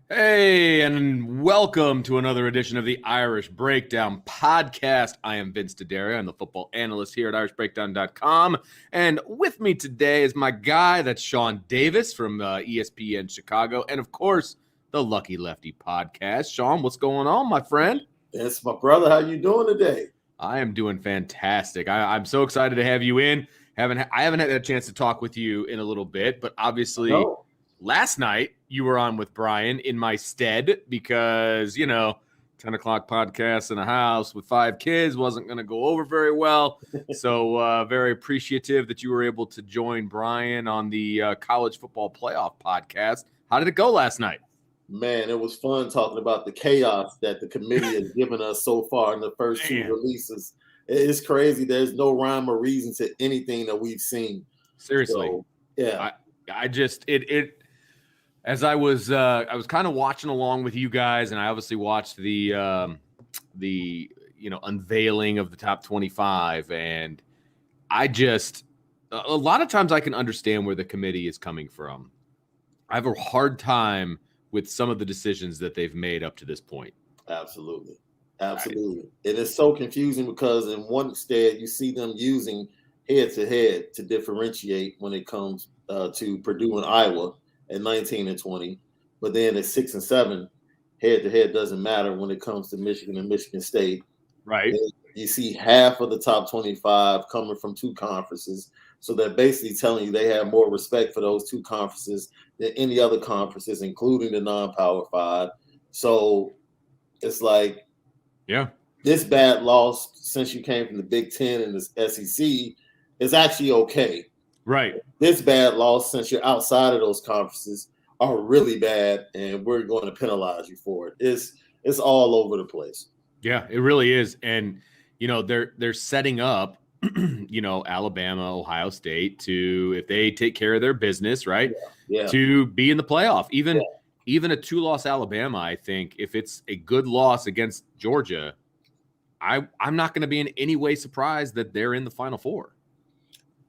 Hey, and welcome to another edition of the Irish Breakdown podcast. I am Vince D'Addario. I'm the football analyst here at irishbreakdown.com. And with me today is my guy, that's Sean Davis from ESPN Chicago. And, of course, the Lucky Lefty podcast. Sean, what's going on, my friend? It's my brother. How you doing today? I am doing fantastic. I'm so excited to have you in. I haven't had a chance to talk with you in a little bit, but obviously last night you were on with Brian in my stead because, 10 o'clock podcast in a house with 5 kids wasn't going to go over very well. So very appreciative that you were able to join Brian on the college football playoff podcast. How did it go last night? Man, it was fun talking about the chaos that the committee has given us so far in the first 2 releases. It's crazy. There's no rhyme or reason to anything that we've seen. Seriously. So, yeah. I just as I was kind of watching along with you guys, and I obviously watched the unveiling of the top 25, and I just a lot of times I can understand where the committee is coming from. I have a hard time with some of the decisions that they've made up to this point. Absolutely. It is so confusing because in one stead you see them using head-to-head to differentiate when it comes to Purdue and Iowa at 19 and 20. But then at 6 and 7, head-to-head doesn't matter when it comes to Michigan and Michigan State. Right. And you see half of the top 25 coming from 2 conferences. So they're basically telling you they have more respect for those 2 conferences than any other conferences, including the non-Power 5. So it's like, this bad loss since you came from the Big Ten and the SEC is actually okay. Right. This bad loss since you're outside of those conferences are really bad, and we're going to penalize you for it. It's all over the place. Yeah, it really is. And, they're setting up, Alabama, Ohio State to, if they take care of their business, right, to be in the playoff. Even a 2-loss Alabama, I think, if it's a good loss against Georgia, I'm not going to be in any way surprised that they're in the Final Four.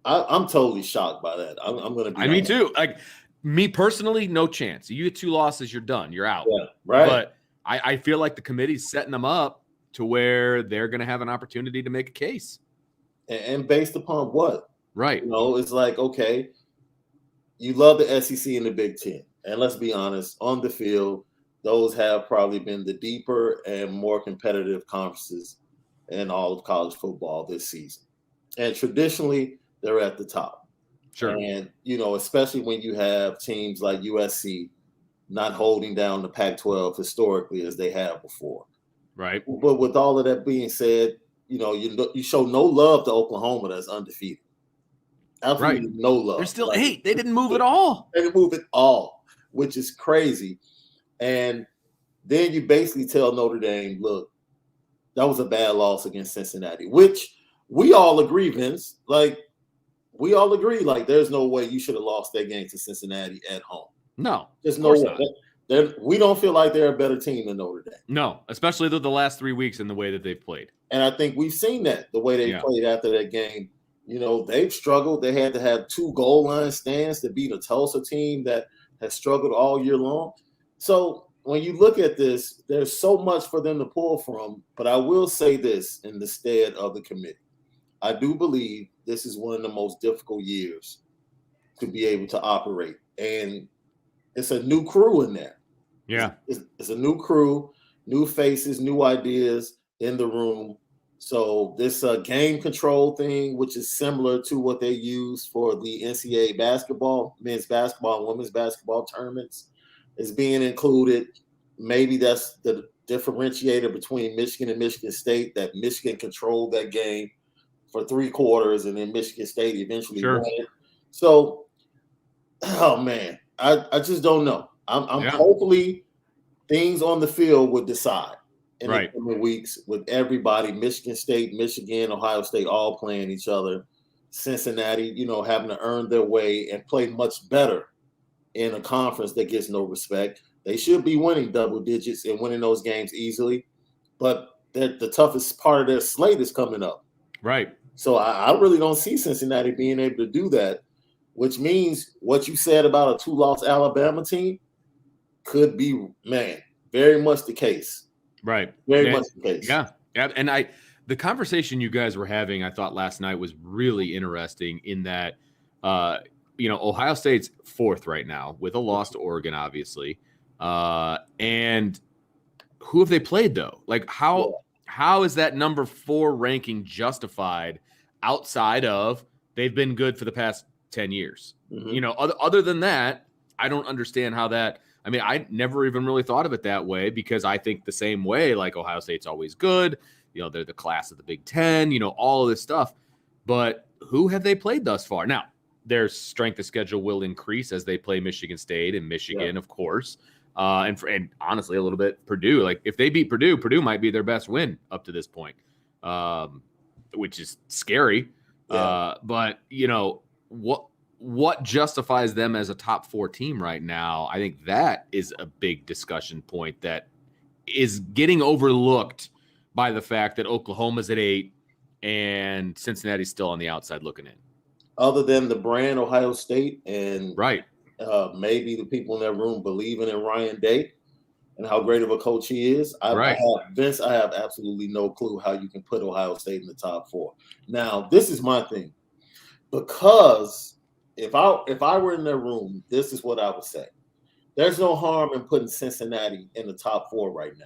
I'm totally shocked by that. I'm going to be. Me too. Like, me personally, no chance. You get 2 losses, you're done. You're out. Yeah, right. But I feel like the committee's setting them up to where they're going to have an opportunity to make a case. And based upon what? Right. It's like, okay, you love the SEC and the Big Ten. And let's be honest, on the field, those have probably been the deeper and more competitive conferences in all of college football this season. And traditionally, they're at the top. Sure. And, especially when you have teams like USC not holding down the Pac-12 historically as they have before. Right. But with all of that being said, you show no love to Oklahoma that's undefeated. Absolutely no love. They're still 8. They didn't move at all. They didn't move at all, which is crazy. And then you basically tell Notre Dame, look, that was a bad loss against Cincinnati, which we all agree, Vince. Like, we all agree, like, there's no way you should have lost that game to Cincinnati at home. No. There's no way. We don't feel like they're a better team than Notre Dame. No, especially the last 3 weeks in the way that they've played. And I think we've seen that, the way they played after that game. They've struggled. They had to have 2 goal line stands to beat a Tulsa team that has struggled all year long. So when you look at this, there's so much for them to pull from. But I will say this in the stead of the committee. I do believe this is one of the most difficult years to be able to operate. And it's a new crew in there. Yeah. It's a new crew, new faces, new ideas in the room. So this game control thing, which is similar to what they use for the NCAA basketball, men's basketball and women's basketball tournaments, is being included. Maybe that's the differentiator between Michigan and Michigan State, that Michigan controlled that game for 3 quarters and then Michigan State eventually won it. So, oh man, I just don't know. I'm hopefully things on the field would decide. in the coming weeks with everybody, Michigan State, Michigan, Ohio State, all playing each other. Cincinnati, having to earn their way and play much better in a conference that gets no respect. They should be winning double digits and winning those games easily, but the toughest part of their slate is coming up. Right. So I really don't see Cincinnati being able to do that, which means what you said about a 2-loss Alabama team could be, very much the case. Right. Very much the case. Yeah. And the conversation you guys were having, I thought last night was really interesting in that, Ohio State's 4th right now with a loss to Oregon, obviously. And who have they played though? Like how is that number 4 ranking justified outside of they've been good for the past 10 years? Mm-hmm. Other than that, I don't understand how that. I mean, I never even really thought of it that way because I think the same way, like Ohio State's always good. They're the class of the Big Ten, all of this stuff. But who have they played thus far? Now, their strength of schedule will increase as they play Michigan State and Michigan, of course. And honestly, a little bit Purdue. Like if they beat Purdue, Purdue might be their best win up to this point, which is scary. Yeah. But what justifies them as a top 4 team right now? I think that is a big discussion point that is getting overlooked by the fact that Oklahoma's at 8 and Cincinnati's still on the outside looking in. Other than the brand Ohio State and maybe the people in that room believing in Ryan Day and how great of a coach he is, I have absolutely no clue how you can put Ohio State in the top 4. Now, this is my thing. Because if I were in their room, this is what I would say. There's no harm in putting Cincinnati in the top 4 right now.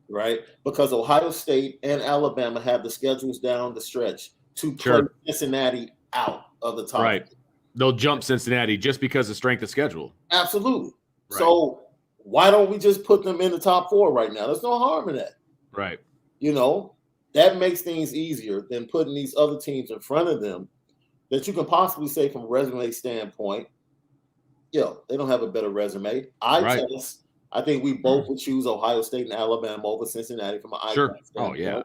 Right? Because Ohio State and Alabama have the schedules down the stretch to put Cincinnati out of the top. Right. They'll jump Cincinnati just because of strength of schedule. Absolutely. Right. So why don't we just put them in the top 4 right now? There's no harm in that. Right. That makes things easier than putting these other teams in front of them that you can possibly say from a resume standpoint, they don't have a better resume. I think we both would choose Ohio State and Alabama over Cincinnati from an eye standpoint. Oh, yeah.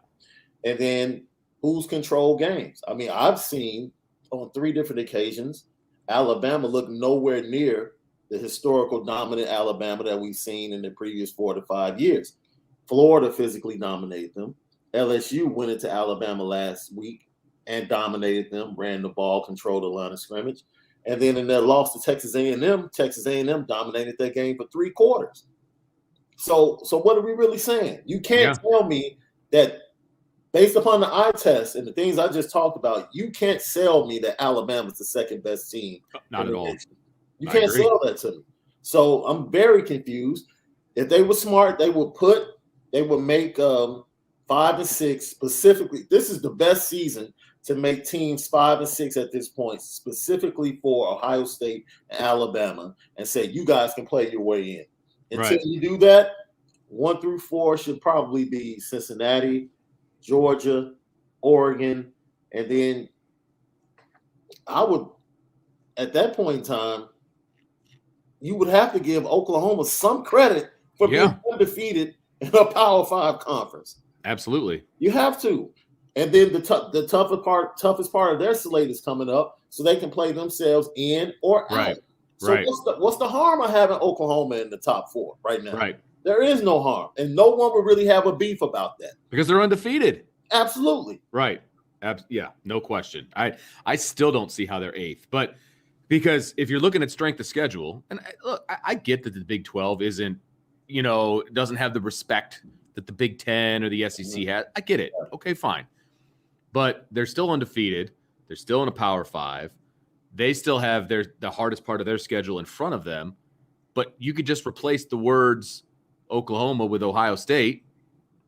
And then who's controlled games? I mean, I've seen on 3 different occasions, Alabama look nowhere near the historical dominant Alabama that we've seen in the previous 4 to 5 years. Florida physically dominated them. LSU went into Alabama last week and dominated them, ran the ball, controlled the line of scrimmage. And then in their loss to Texas A&M dominated that game for 3 quarters. So what are we really saying? You can't tell me that based upon the eye test and the things I just talked about, you can't sell me that Alabama's the second best team. Not at all. You can't sell that to me. So I'm very confused. If they were smart, they would make 5 and 6 specifically. This is the best season to make teams 5 and 6 at this point, specifically for Ohio State and Alabama, and say you guys can play your way in. Until you do that, 1 through 4 should probably be Cincinnati, Georgia, Oregon, and then I would, at that point in time, you would have to give Oklahoma some credit for being undefeated in a Power 5 conference. Absolutely. You have to. And then the toughest part of their slate is coming up, so they can play themselves in or out. So what's the harm of having Oklahoma in the top 4 right now? Right. There is no harm, and no one would really have a beef about that because they're undefeated. Absolutely. Right. Yeah, no question. I still don't see how they're 8th, but because if you're looking at strength of schedule, and look, I get that the Big 12 isn't, doesn't have the respect that the Big 10 or the SEC has. I get it. Okay, fine. But they're still undefeated. They're still in a Power 5. They still have the hardest part of their schedule in front of them. But you could just replace the words Oklahoma with Ohio State,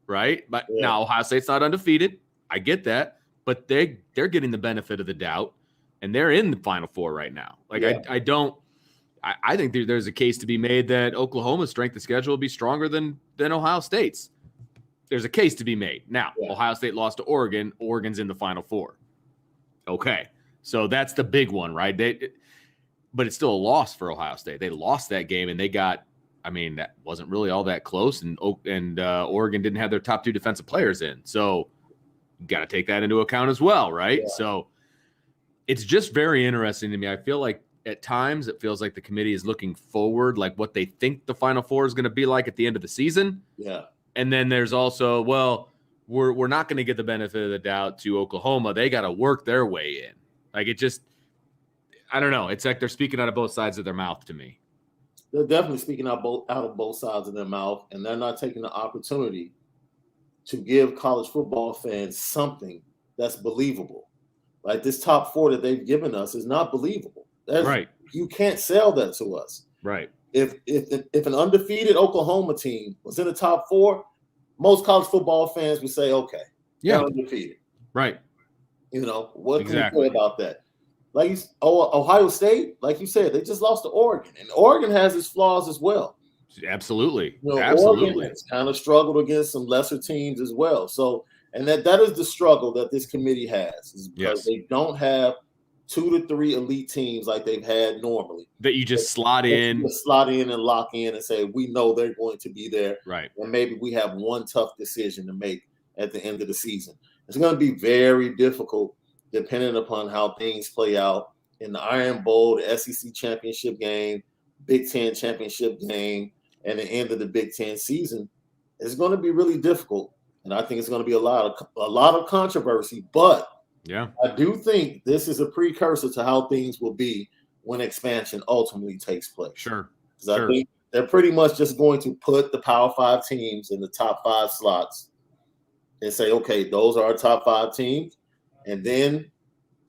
right? But now Ohio State's not undefeated. I get that. But they're getting the benefit of the doubt, and they're in the Final 4 right now. Like I think there's a case to be made that Oklahoma's strength of schedule will be stronger than Ohio State's. There's a case to be made. Now, Ohio State lost to Oregon. Oregon's in the Final 4. Okay. So that's the big one, right? But it's still a loss for Ohio State. They lost that game, and they got I mean, that wasn't really all that close, and Oregon didn't have their top 2 defensive players in. So you got to take that into account as well, right? Yeah. So it's just very interesting to me. I feel like at times it feels like the committee is looking forward, like what they think the Final Four is going to be like at the end of the season. Yeah. And then there's also, well, we're not going to get the benefit of the doubt to Oklahoma. They got to work their way in. Like it just, I don't know. It's like they're speaking out of both sides of their mouth to me. They're definitely speaking out of both sides of their mouth, and they're not taking the opportunity to give college football fans something that's believable. Like this top 4 that they've given us is not believable. Right. You can't sell that to us. Right. If an undefeated Oklahoma team was in the top 4, most college football fans would say, okay, they're undefeated. Right. You know, what can we say about that? Like Ohio State, like you said, they just lost to Oregon, and Oregon has its flaws as well. Absolutely. You know, Absolutely. Oregon has kind of struggled against some lesser teams as well. So, and that is the struggle that this committee has, is because they don't have 2 to 3 elite teams like they've had normally. That you just slot in and lock in and say, we know they're going to be there. Right. And maybe we have one tough decision to make at the end of the season. It's going to be very difficult depending upon how things play out in the Iron Bowl, the SEC championship game, Big Ten championship game, and the end of the Big Ten season. It's going to be really difficult. And I think it's going to be a lot of controversy, but I do think this is a precursor to how things will be when expansion ultimately takes place. Sure. Because I think they're pretty much just going to put the Power 5 teams in the top 5 slots and say, okay, those are our top 5 teams. And then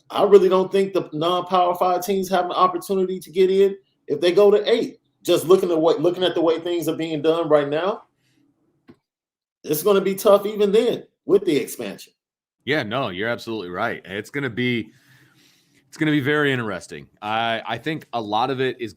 I really don't think the non-Power 5 teams have an opportunity to get in if they go to 8. Just looking at the way things are being done right now, it's going to be tough even then with the expansion. Yeah, no, you're absolutely right. It's going to be very interesting. I think a lot of it is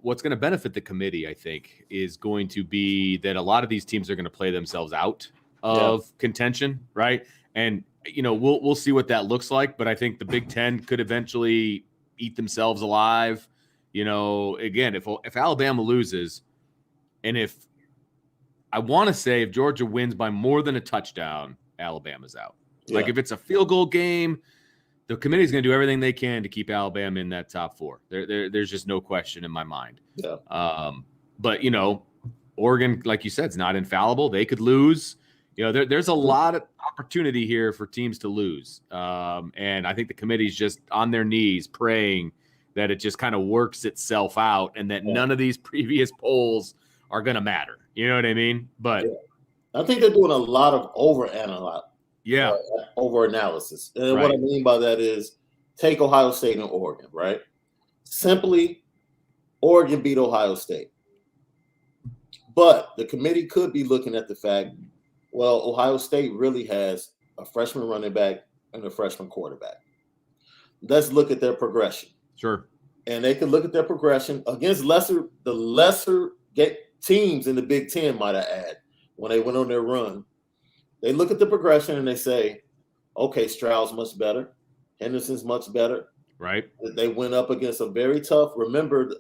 what's going to benefit the committee, I think, is going to be that a lot of these teams are going to play themselves out of contention, right? And you know, we'll see what that looks like, but I think the Big Ten could eventually eat themselves alive. You know, again, if Alabama loses, and if Georgia wins by more than a touchdown, Alabama's out. Like if it's a field goal game, the committee's going to do everything they can to keep Alabama in that top 4. There's just no question in my mind. Yeah. But you know, Oregon, like you said, is not infallible. They could lose. You know, there's a lot of opportunity here for teams to lose. And I think the committee's just on their knees praying that it just kind of works itself out and that none of these previous polls are going to matter. You know what I mean? But I think they're doing a lot of over-analysis. And what I mean by that is take Ohio State and Oregon, right? Simply, Oregon beat Ohio State. But the committee could be looking at the fact, well, Ohio State really has a freshman running back and a freshman quarterback. Let's look at their progression. Sure. And they could look at their progression against the lesser teams in the Big Ten, might I add, when they went on their run. They look at the progression and they say, okay, Stroud's much better. Henderson's much better. Right. They went up against a very tough. Remember,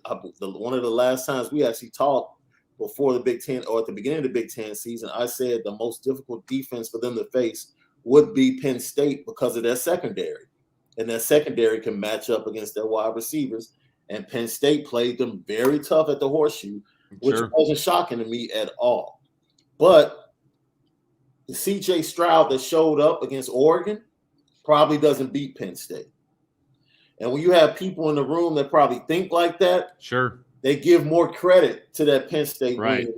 one of the last times we actually talked before the Big Ten, or at the beginning of the Big Ten season, I said the most difficult defense for them to face would be Penn State because of their secondary. And their secondary can match up against their wide receivers. And Penn State played them very tough at the Horseshoe, which wasn't shocking to me at all. But the C.J. Stroud that showed up against Oregon probably doesn't beat Penn State. And when you have people in the room that probably think like that, they give more credit to that Penn State win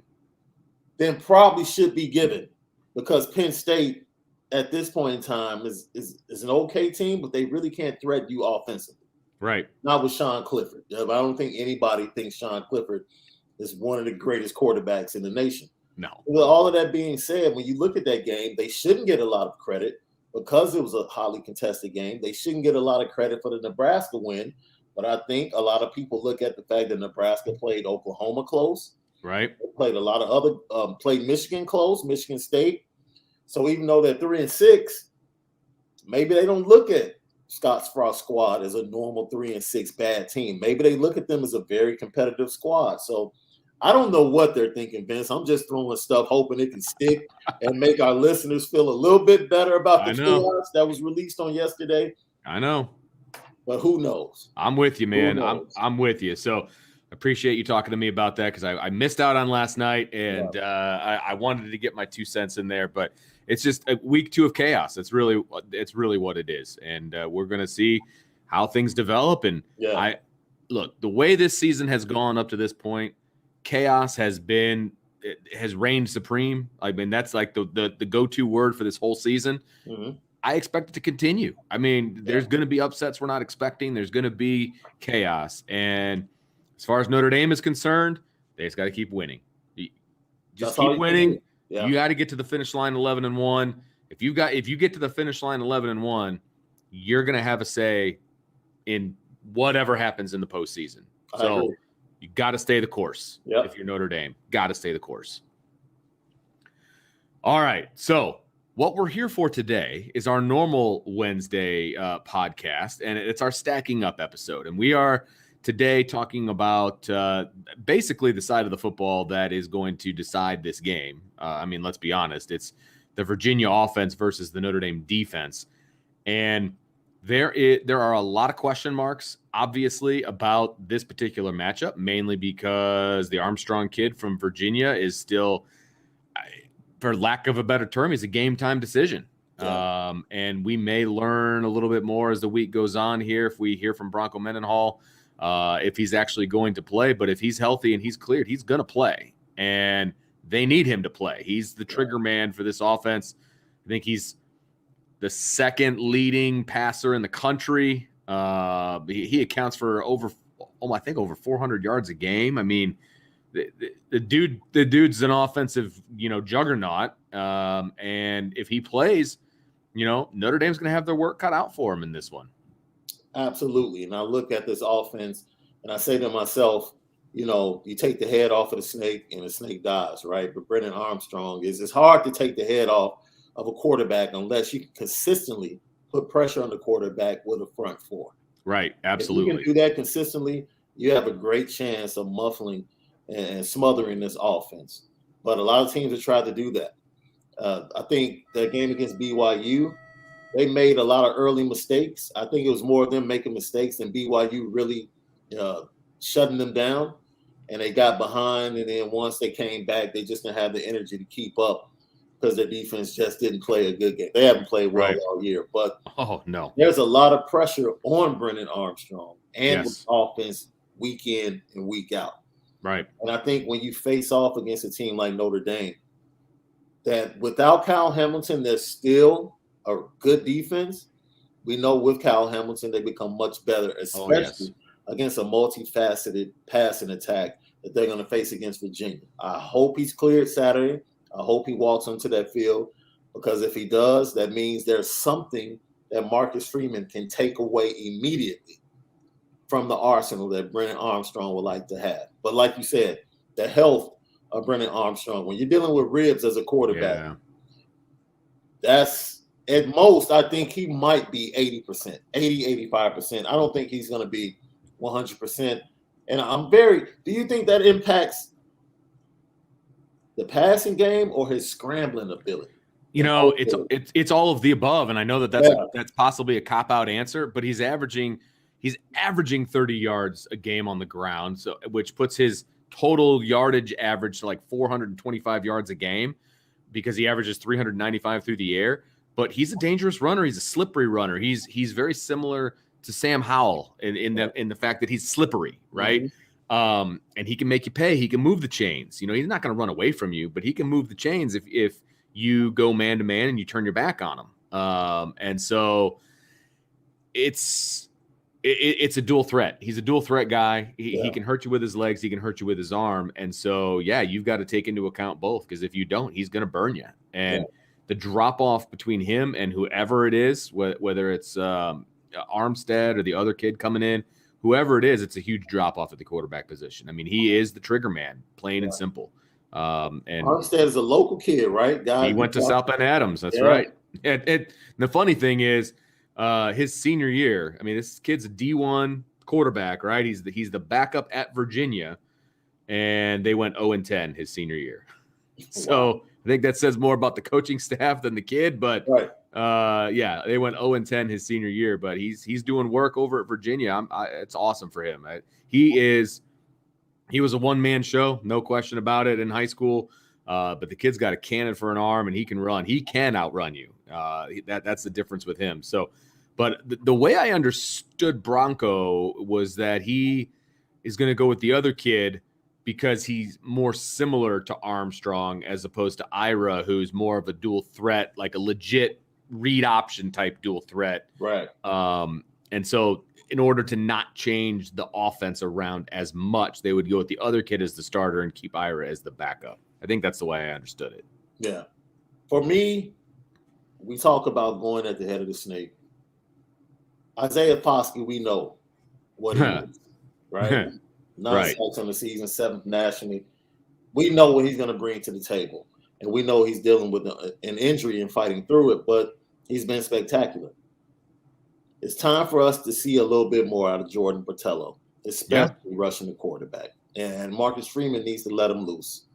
than probably should be given, because Penn State at this point in time is an okay team, but they really can't threaten you offensively. Right. Not with Sean Clifford. I don't think anybody thinks Sean Clifford is one of the greatest quarterbacks in the nation. No. With all of that being said, when you look at that game, they shouldn't get a lot of credit because it was a highly contested game. They shouldn't get a lot of credit for the Nebraska win. But I think a lot of people look at the fact that Nebraska played Oklahoma close. Right. They played a lot of other played Michigan close, Michigan State. So even though they're 3-6, maybe they don't look at Scott Frost's squad as a normal 3-6 bad team. Maybe they look at them as a very competitive squad. So I don't know what they're thinking, Vince. I'm just throwing stuff, hoping it can stick and make our listeners feel a little bit better about the chaos that was released on yesterday. I know. But who knows? I'm with you, man. I'm with you. So appreciate you talking to me about that because I missed out on last night and I wanted to get my 2 cents in there, but it's just a week 2 of chaos. It's really what it is. And we're going to see how things develop. And look, the way this season has gone up to this point, chaos has reigned supreme. I mean, that's like the go-to word for this whole season. Mm-hmm. I expect it to continue. I mean, there's going to be upsets we're not expecting. There's going to be chaos. And as far as Notre Dame is concerned, they just got to keep winning. Just keep winning. Yeah. You got to get to the finish line 11-1. If you get to the finish line 11-1, you're going to have a say in whatever happens in the postseason. So you got to stay the course. Yep. If you're Notre Dame, got to stay the course. All right. So what we're here for today is our normal Wednesday podcast, and it's our stacking up episode. And we are today talking about basically the side of the football that is going to decide this game. I mean, let's be honest. It's the Virginia offense versus the Notre Dame defense. And there are a lot of question marks, obviously, about this particular matchup, mainly because the Armstrong kid from Virginia is still, for lack of a better term, he's a game time decision. Yeah. And we may learn a little bit more as the week goes on here if we hear from Bronco Mendenhall, if he's actually going to play. But if he's healthy and he's cleared, he's going to play. And they need him to play. He's the trigger man for this offense. I think he's the second leading passer in the country. He accounts for over 400 yards a game. I mean, the dude's an offensive, juggernaut. And if he plays, Notre Dame's going to have their work cut out for him in this one. Absolutely. And I look at this offense and I say to myself, you take the head off of the snake and the snake dies, right? But Brennan Armstrong it's hard to take the head off of a quarterback unless you can consistently put pressure on the quarterback with a front four. Right. Absolutely. If you can do that consistently, you have a great chance of muffling and smothering this offense. But a lot of teams have tried to do that. I think the game against BYU, they made a lot of early mistakes. I think it was more of them making mistakes than BYU really shutting them down. And they got behind, and then once they came back, they just didn't have the energy to keep up because their defense just didn't play a good game. They haven't played well all year. But there's a lot of pressure on Brennan Armstrong and with offense week in and week out. Right. And I think when you face off against a team like Notre Dame, that without Kyle Hamilton, there's still a good defense. We know with Kyle Hamilton, they become much better, especially against a multifaceted passing attack that they're going to face against Virginia. I hope he's cleared Saturday. I hope he walks onto that field, because if he does, that means there's something that Marcus Freeman can take away immediately from the arsenal that Brennan Armstrong would like to have. But like you said, the health of Brennan Armstrong, when you're dealing with ribs as a quarterback, that's at most, I think he might be 80%, 80, 85%. I don't think he's going to be 100%. And do you think that impacts the passing game or his scrambling ability? It's all of the above, and I know that's possibly a cop-out answer, but he's averaging 30 yards a game on the ground, so which puts his total yardage average to like 425 yards a game, because he averages 395 through the air. But he's a dangerous runner. He's a slippery runner. He's very similar to Sam Howell in the fact that he's slippery, right? Mm-hmm. And he can make you pay. He can move the chains. He's not going to run away from you, but he can move the chains if you go man to man and you turn your back on him. And so it's a dual threat. He's a dual threat guy. He can hurt you with his legs. He can hurt you with his arm. And so, you've got to take into account both, because if you don't, he's going to burn you. And the drop off between him and whoever it is, whether it's Armstead or the other kid coming in, whoever it is, it's a huge drop off at the quarterback position. I mean, he is the trigger man, plain and simple. And Armstead is a local kid, right? He went to South Bend Adams. That's right. And the funny thing is, his senior year, I mean, this kid's a D1 quarterback, right? He's the backup at Virginia, and they went 0-10 his senior year. So I think that says more about the coaching staff than the kid, but yeah, they went 0-10 his senior year, but he's doing work over at Virginia. It's awesome for him. He was a one-man show, no question about it in high school. But the kid's got a cannon for an arm, and he can run. He can outrun you. That's the difference with him. So, but the way I understood Bronco was that he is going to go with the other kid because he's more similar to Armstrong as opposed to Ira, who's more of a dual threat, like a legit read option type dual threat. Right. And so in order to not change the offense around as much, they would go with the other kid as the starter and keep Ira as the backup. I think that's the way I understood it. Yeah. For me, we talk about going at the head of the snake. Isaiah Posky, we know what he is, right? 9 sacks on the season, 7th nationally. We know what he's going to bring to the table. And we know he's dealing with an injury and fighting through it, but he's been spectacular. It's time for us to see a little bit more out of Jordan Botelho, especially rushing the quarterback. And Marcus Freeman needs to let him loose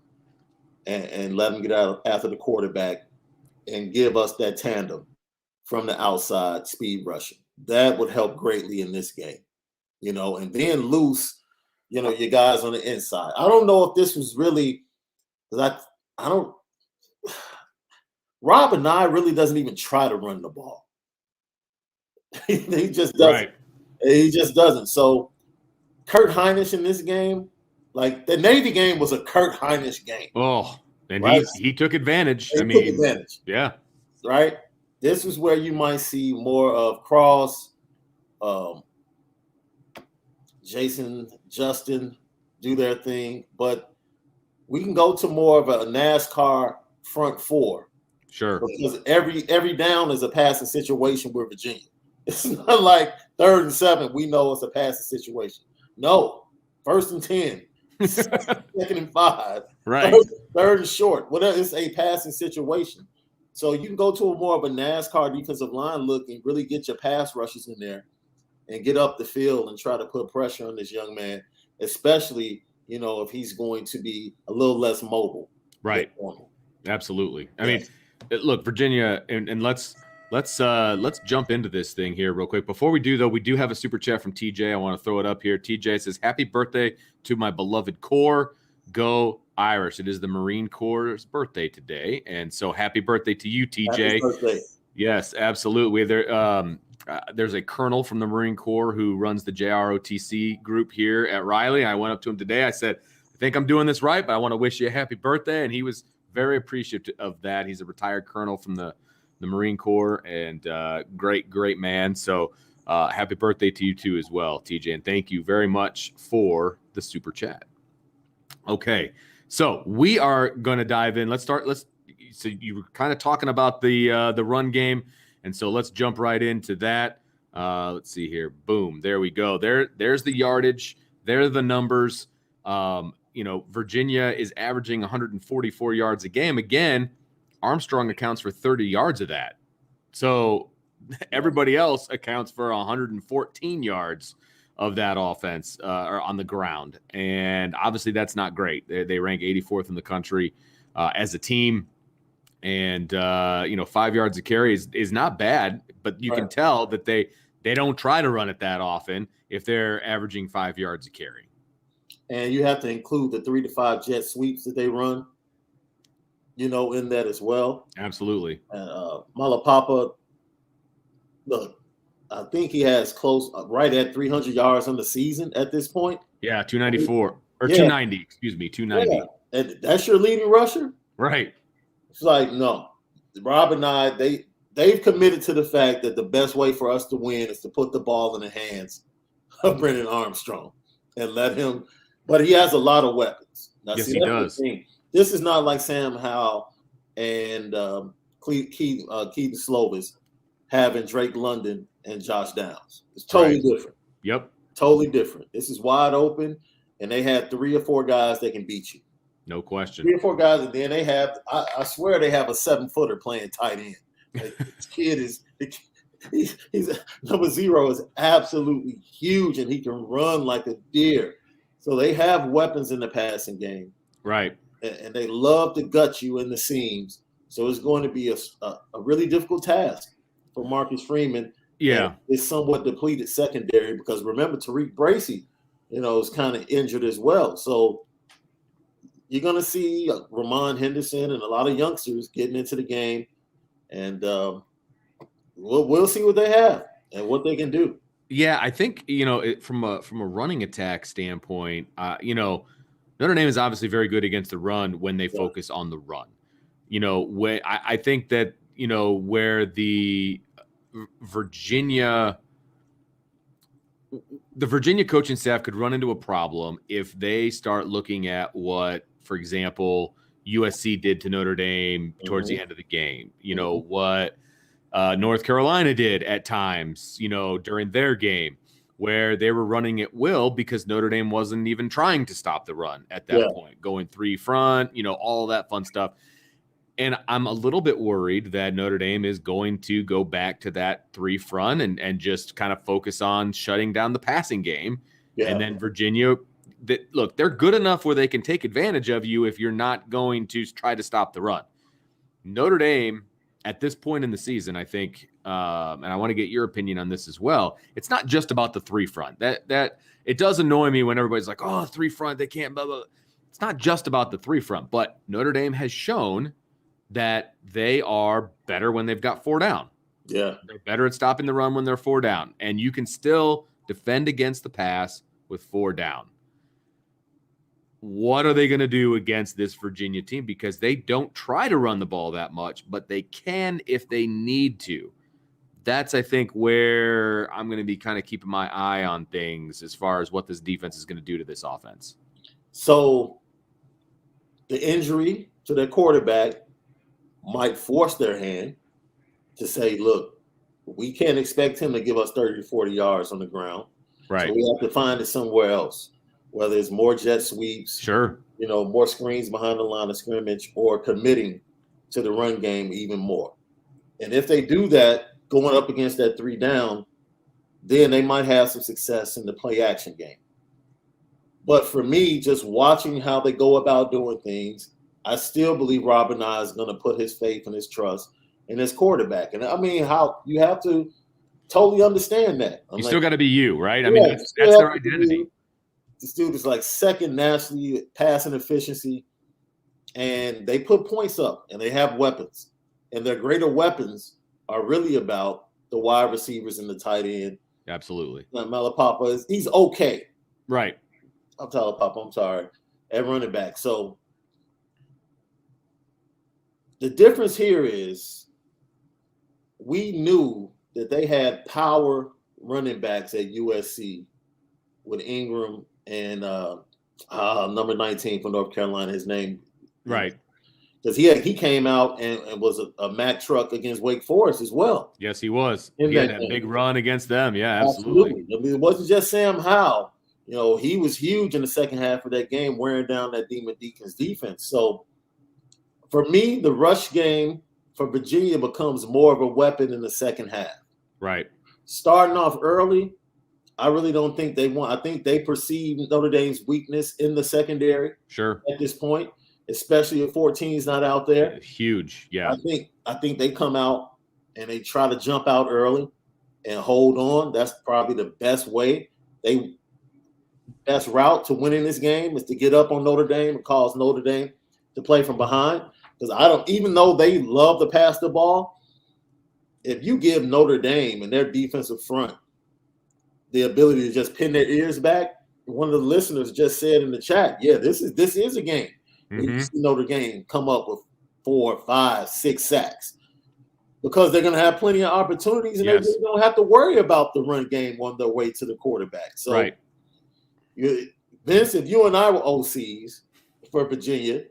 and let him get out after the quarterback and give us that tandem from the outside speed rushing. That would help greatly in this game, and then loose, your guys on the inside. I don't know if this was really, because I don't, Rob and I really doesn't even try to run the ball. He just doesn't. Right. He just doesn't. So Kurt Hinish in this game, like the Navy game was a Kurt Hinish game. Oh, and right? he took advantage. Took advantage. Yeah. Right? This is where you might see more of Cross, Jason, Justin do their thing, but we can go to more of a NASCAR front four. Sure. Because every down is a passing situation with Virginia. It's not like 3rd and 7, we know it's a passing situation. No, 1st and 10, 2nd and 5, right? 3rd and short. Whatever, it's a passing situation. So you can go to a more of a NASCAR defensive line look and really get your pass rushes in there and get up the field and try to put pressure on this young man, especially, if he's going to be a little less mobile. Right. Absolutely. I mean, look, Virginia, and let's jump into this thing here real quick. Before we do, though, we do have a super chat from TJ. I want to throw it up here. TJ says, "Happy birthday to my beloved Corps. Go Irish." It is the Marine Corps' birthday today, and so happy birthday to you, TJ. Happy birthday. Yes, absolutely. There's a colonel from the Marine Corps who runs the JROTC group here at Riley. I went up to him today. I said, "I think I'm doing this right, but I want to wish you a happy birthday," and he was very appreciative of that. He's a retired colonel from the Marine Corps and great man. So happy birthday to you too as well, TJ. And thank you very much for the super chat. Okay. So we are going to dive in. So you were kind of talking about the run game. And so let's jump right into that. Let's see here. Boom. There we go. There's the yardage. There are the numbers. Virginia is averaging 144 yards a game. Again, Armstrong accounts for 30 yards of that. So everybody else accounts for 114 yards of that offense on the ground. And obviously that's not great. They rank 84th in the country as a team. And, 5 yards a carry is not bad, but you can tell that they don't try to run it that often if they're averaging 5 yards a carry. And you have to include the 3 to 5 jet sweeps that they run, in that as well. Absolutely. And Malapapa, look, I think he has close right at 300 yards on the season at this point. Yeah, 294 or 290. Excuse me, 290. Yeah. And that's your leading rusher, right? It's like, no. Rob and I, they've committed to the fact that the best way for us to win is to put the ball in the hands of Brennan Armstrong and let him. But he has a lot of weapons. Now, yes, he does. This is not like Sam Howell and Keith Slovis having Drake London and Josh Downs. It's totally different. Yep. Totally different. This is wide open, and they have 3 or 4 guys that can beat you. No question. 3 or 4 guys, and then they have, I swear they have a 7-footer playing tight end. This kid he's number 0 is absolutely huge, and he can run like a deer. So they have weapons in the passing game. Right. And they love to gut you in the seams. So it's going to be a really difficult task for Marcus Freeman. Yeah. It's somewhat depleted secondary because remember, Tariq Bracy, is kind of injured as well. So you're going to see Ramon Henderson and a lot of youngsters getting into the game. And we'll see what they have and what they can do. Yeah, I think, from a running attack standpoint, Notre Dame is obviously very good against the run when they focus on the run. When I think that, where the Virginia coaching staff could run into a problem if they start looking at what, for example, USC did to Notre Dame towards the end of the game, what North Carolina did at times, during their game, where they were running at will because Notre Dame wasn't even trying to stop the run at that point, going 3 front, all that fun stuff. And I'm a little bit worried that Notre Dame is going to go back to that 3 front and just kind of focus on shutting down the passing game. Yeah. And then Virginia, they're good enough where they can take advantage of you if you're not going to try to stop the run. Notre Dame, at this point in the season, I think, and I want to get your opinion on this as well, it's not just about the 3 front. That it does annoy me when everybody's like, oh, 3 front, they can't, blah, blah. It's not just about the 3 front, but Notre Dame has shown that they are better when they've got 4 down. Yeah. They're better at stopping the run when they're 4 down. And you can still defend against the pass with 4 down. What are they going to do against this Virginia team? Because they don't try to run the ball that much, but they can if they need to. That's, I think, where I'm going to be kind of keeping my eye on things as far as what this defense is going to do to this offense. So the injury to their quarterback might force their hand to say, look, we can't expect him to give us 30 to 40 yards on the ground. Right. So we have to find it somewhere else, whether it's more jet sweeps, sure, more screens behind the line of scrimmage, or committing to the run game even more. And if they do that, going up against that 3 down, then they might have some success in the play action game. But for me, just watching how they go about doing things, I still believe Rob and I is going to put his faith and his trust in his quarterback. And I mean, how you have to totally understand that. You still got to be you, right? I mean, that's their identity. This dude is like second nationally passing efficiency, and they put points up, and they have weapons. And their greater weapons are really about the wide receivers and the tight end. Absolutely. Malapapa, he's okay. Right. I'm sorry, at running back. So the difference here is we knew that they had power running backs at USC with Ingram and number 19 from North Carolina, his name. Right. Because he came out and was a Mack truck against Wake Forest as well. Yes, he was. He had that big run against them. Yeah, absolutely. I mean, it wasn't just Sam Howell. He was huge in the second half of that game, wearing down that Demon Deacons defense. So for me, the rush game for Virginia becomes more of a weapon in the second half. Right. Starting off early, I really don't think they want. I think they perceive Notre Dame's weakness in the secondary. Sure. At this point, especially if 14 is not out there. Huge. Yeah. I think they come out and they try to jump out early and hold on. That's probably the best way. Best route to winning this game is to get up on Notre Dame and cause Notre Dame to play from behind. Because even though they love to pass the ball, if you give Notre Dame and their defensive front the ability to just pin their ears back, one of the listeners just said in the chat, yeah, this is a game. Mm-hmm. You see Notre Dame come up with 4, 5, 6 sacks because they're going to have plenty of opportunities and they don't have to worry about the run game on their way to the quarterback. So, right. Vince, if you and I were OCs for Virginia,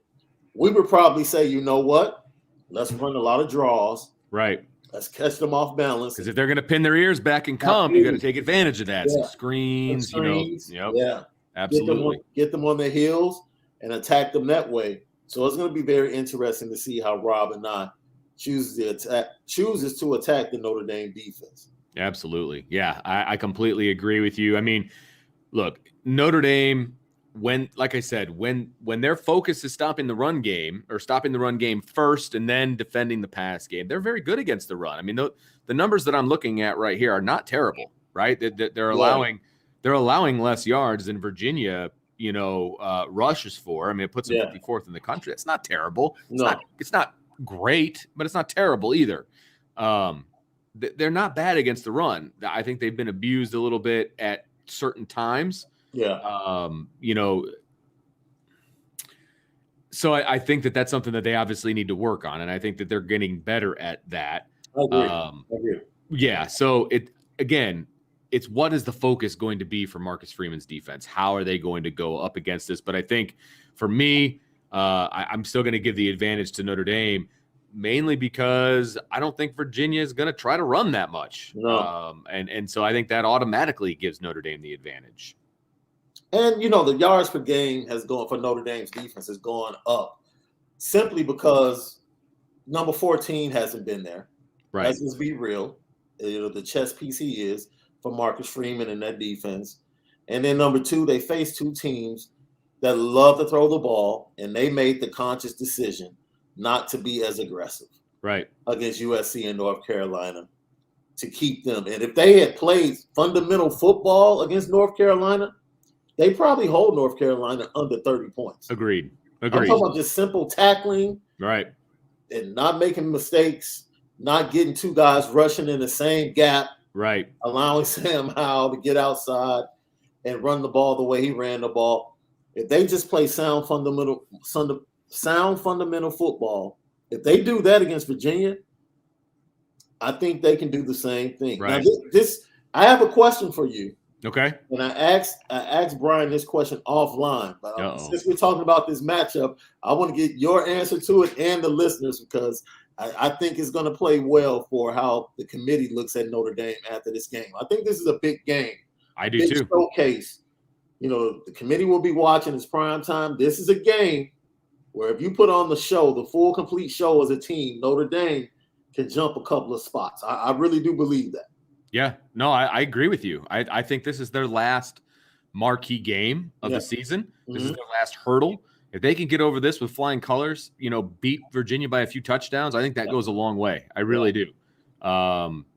we would probably say, you know what? Let's run a lot of draws. Right. Let's catch them off balance. Because if they're going to pin their ears back and come, you got to take advantage of that. Yeah. Some screens, Yep. Yeah, absolutely. Get them on their heels and attack them that way. So it's going to be very interesting to see how Rob and I chooses to attack the Notre Dame defense. Absolutely. Yeah, I completely agree with you. I mean, look, Notre Dame, when, like I said, when their focus is stopping the run game first and then defending the pass game, they're very good against the run. I mean, the numbers that I'm looking at right here are not terrible, right? They're allowing less yards than Virginia, rushes for. I mean, it puts them 54th in the country. It's not terrible. It's not great, but it's not terrible either. They're not bad against the run. I think they've been abused a little bit at certain times. Yeah. So I think that's something that they obviously need to work on, and I think that they're getting better at that. I agree. Yeah. So it's what is the focus going to be for Marcus Freeman's defense? How are they going to go up against this? But I think for me, I'm still going to give the advantage to Notre Dame, mainly because I don't think Virginia is going to try to run that much. No. And so I think that automatically gives Notre Dame the advantage. And, the yards per game for Notre Dame's defense has gone up simply because number 14 hasn't been there. Right. Let's just be real. The chess piece he is for Marcus Freeman and that defense. And then number 2, they face 2 teams that love to throw the ball, and they made the conscious decision not to be as aggressive against USC and North Carolina to keep them. And if they had played fundamental football against North Carolina, they probably hold North Carolina under 30 points. Agreed. I'm talking about just simple tackling, right, and not making mistakes, not getting 2 guys rushing in the same gap, right, allowing Sam Howell to get outside and run the ball the way he ran the ball. If they just play sound fundamental football, if they do that against Virginia, I think they can do the same thing. Right. Now, I have a question for you. Okay. And I asked Brian this question offline, but since we're talking about this matchup, I want to get your answer to it and the listeners, because I think it's going to play well for how the committee looks at Notre Dame after this game. I think this is a big game. I do too. Showcase. The committee will be watching. It's prime time. This is a game where if you put on the show, the full complete show as a team, Notre Dame can jump a couple of spots. I really do believe that. Yeah, no, I agree with you. I think this is their last marquee game of the season. This is their last hurdle. If they can get over this with flying colors, beat Virginia by a few touchdowns, I think that goes a long way. I really do.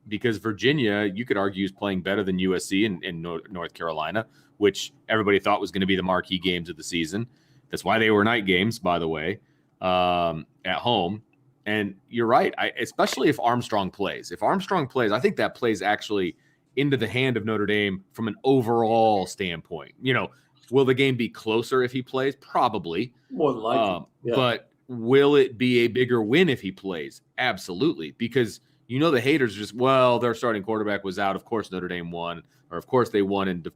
Because Virginia, you could argue, is playing better than USC and North Carolina, which everybody thought was going to be the marquee games of the season. That's why they were night games, by the way, at home. And you're right, especially if Armstrong plays. If Armstrong plays, I think that plays actually into the hand of Notre Dame from an overall standpoint. Will the game be closer if he plays? Probably. More than likely. But will it be a bigger win if he plays? Absolutely. Because the haters just, their starting quarterback was out. Of course, Notre Dame won, or of course they won in,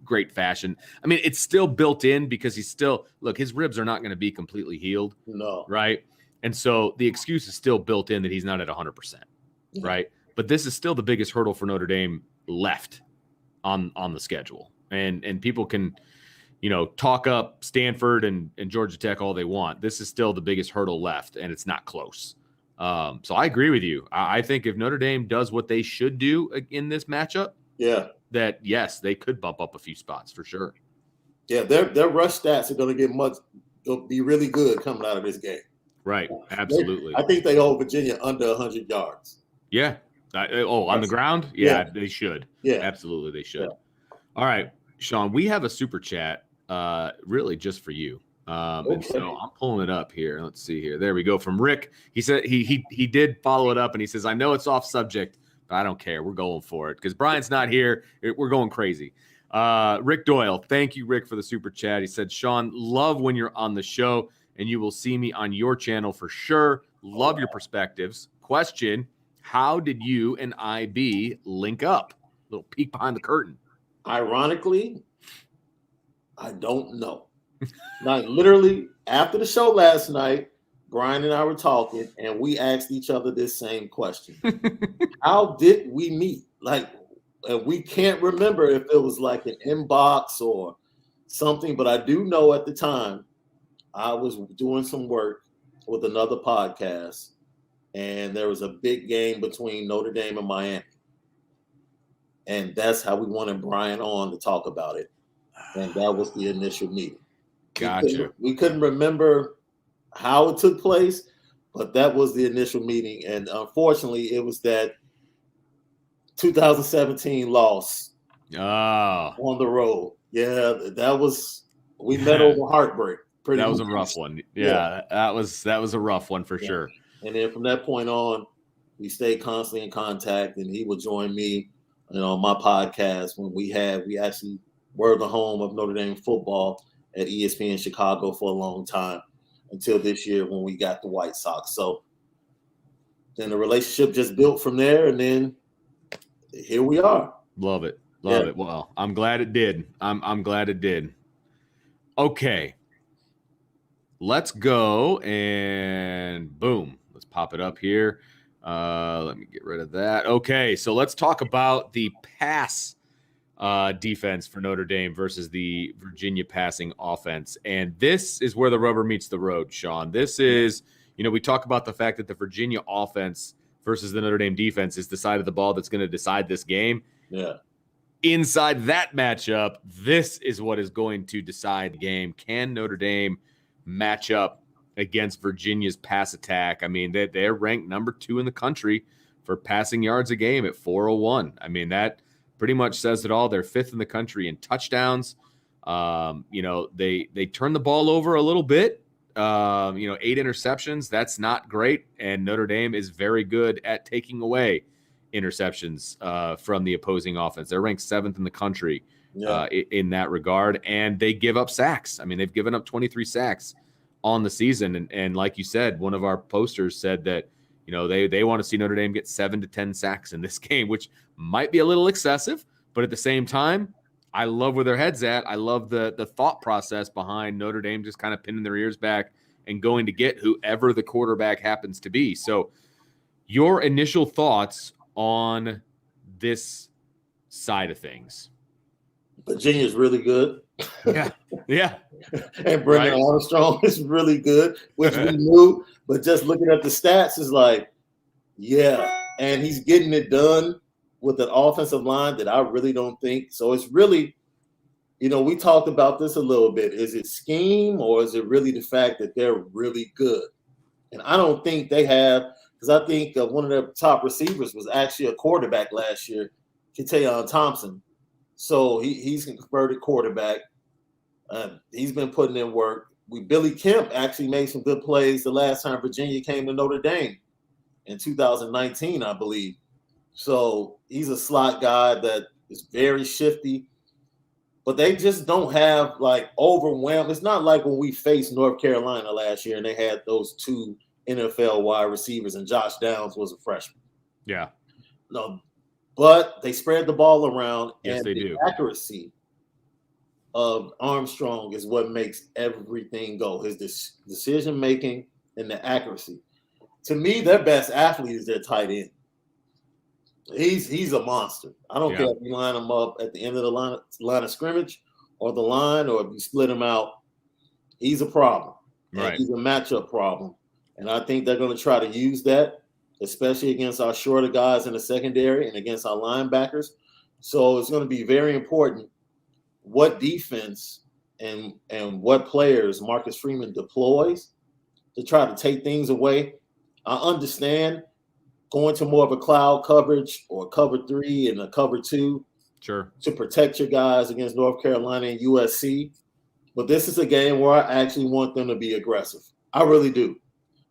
great fashion. I mean, it's still built in because his ribs are not going to be completely healed. No. Right. And so the excuse is still built in that he's not at 100%, right? But this is still the biggest hurdle for Notre Dame left on the schedule. And people can, talk up Stanford and Georgia Tech all they want. This is still the biggest hurdle left, and it's not close. So I agree with you. I think if Notre Dame does what they should do in this matchup, that, yes, they could bump up a few spots for sure. Yeah, their rush stats are going to be really good coming out of this game. Right, absolutely. I think they hold Virginia under 100 yards. Yeah. On the ground? Yeah, they should. Yeah. Absolutely, they should. Yeah. All right, Sean, we have a super chat really just for you. And so I'm pulling it up here. Let's see here. There we go. From Rick. He said he did follow it up, and he says, I know it's off subject, but I don't care. We're going for it because Brian's not here. We're going crazy. Rick Doyle. Thank you, Rick, for the super chat. He said, Sean, love when you're on the show, and you will see me on your channel for sure. Love your perspectives. Question, how did you and IB link up? Little peek behind the curtain. Ironically, I don't know. Like literally after the show last night, Brian and I were talking and we asked each other this same question. How did we meet? We can't remember if it was like an inbox or something, but I do know at the time I was doing some work with another podcast, and there was a big game between Notre Dame and Miami. And that's how we wanted Brian on to talk about it. And that was the initial meeting. Gotcha. We couldn't remember how it took place, but that was the initial meeting. And unfortunately, it was that 2017 loss on the road. Yeah, that was, we met over heartbreak. That was a rough one. Yeah, that was a rough one for sure. And then from that point on, we stayed constantly in contact, and he would join me, on my podcast when we actually were the home of Notre Dame football at ESPN Chicago for a long time until this year when we got the White Sox. So then the relationship just built from there, and then here we are. Love it. Love it. Well, I'm glad it did. I'm glad it did. Okay. Let's go and boom. Let's pop it up here. Let me get rid of that. Okay, so let's talk about the pass defense for Notre Dame versus the Virginia passing offense. And this is where the rubber meets the road, Sean. This is, we talk about the fact that the Virginia offense versus the Notre Dame defense is the side of the ball that's going to decide this game. Yeah. Inside that matchup, this is what is going to decide the game. Can Notre Dame match up against Virginia's pass attack? I mean, they're ranked number 2 in the country for passing yards a game at 401. I mean, that pretty much says it all. They're 5th in the country in touchdowns. They turn the ball over a little bit. 8 interceptions. That's not great. And Notre Dame is very good at taking away interceptions from the opposing offense. They're ranked 7th in the country in that regard. And they give up sacks. I mean, they've given up 23 sacks on the season. And like you said, one of our posters said that, they want to see Notre Dame get 7 to 10 sacks in this game, which might be a little excessive, but at the same time, I love where their head's at. I love the thought process behind Notre Dame just kind of pinning their ears back and going to get whoever the quarterback happens to be. So your initial thoughts on this side of things? Virginia's really good. Yeah. And Brendan Armstrong is really good, which we knew, but just looking at the stats is like, and he's getting it done with an offensive line that I really don't think. So it's really, we talked about this a little bit. Is it scheme or is it really the fact that they're really good? And I don't think they have, because I think one of their top receivers was actually a quarterback last year, Kentavious Thompson. So he's a converted quarterback. He's been putting in work. Billy Kemp actually made some good plays the last time Virginia came to Notre Dame in 2019, I believe. So he's a slot guy that is very shifty. But they just don't have overwhelmed. It's not like when we faced North Carolina last year and they had those 2 NFL wide receivers and Josh Downs was a freshman. Yeah. No, but they spread the ball around. Yes, and they the do. Accuracy of Armstrong is what makes everything go. His decision making and the accuracy. To me, their best athlete is their tight end. He's a monster. I don't care if you line him up at the end of the line of scrimmage or the line, or if you split him out. He's a problem. Right. He's a matchup problem. And I think they're going to try to use that, especially against our shorter guys in the secondary and against our linebackers. So it's going to be very important what defense and what players Marcus Freeman deploys to try to take things away. I understand going to more of a cloud coverage or cover 3 and a cover 2 to protect your guys against North Carolina and USC. But this is a game where I actually want them to be aggressive. I really do.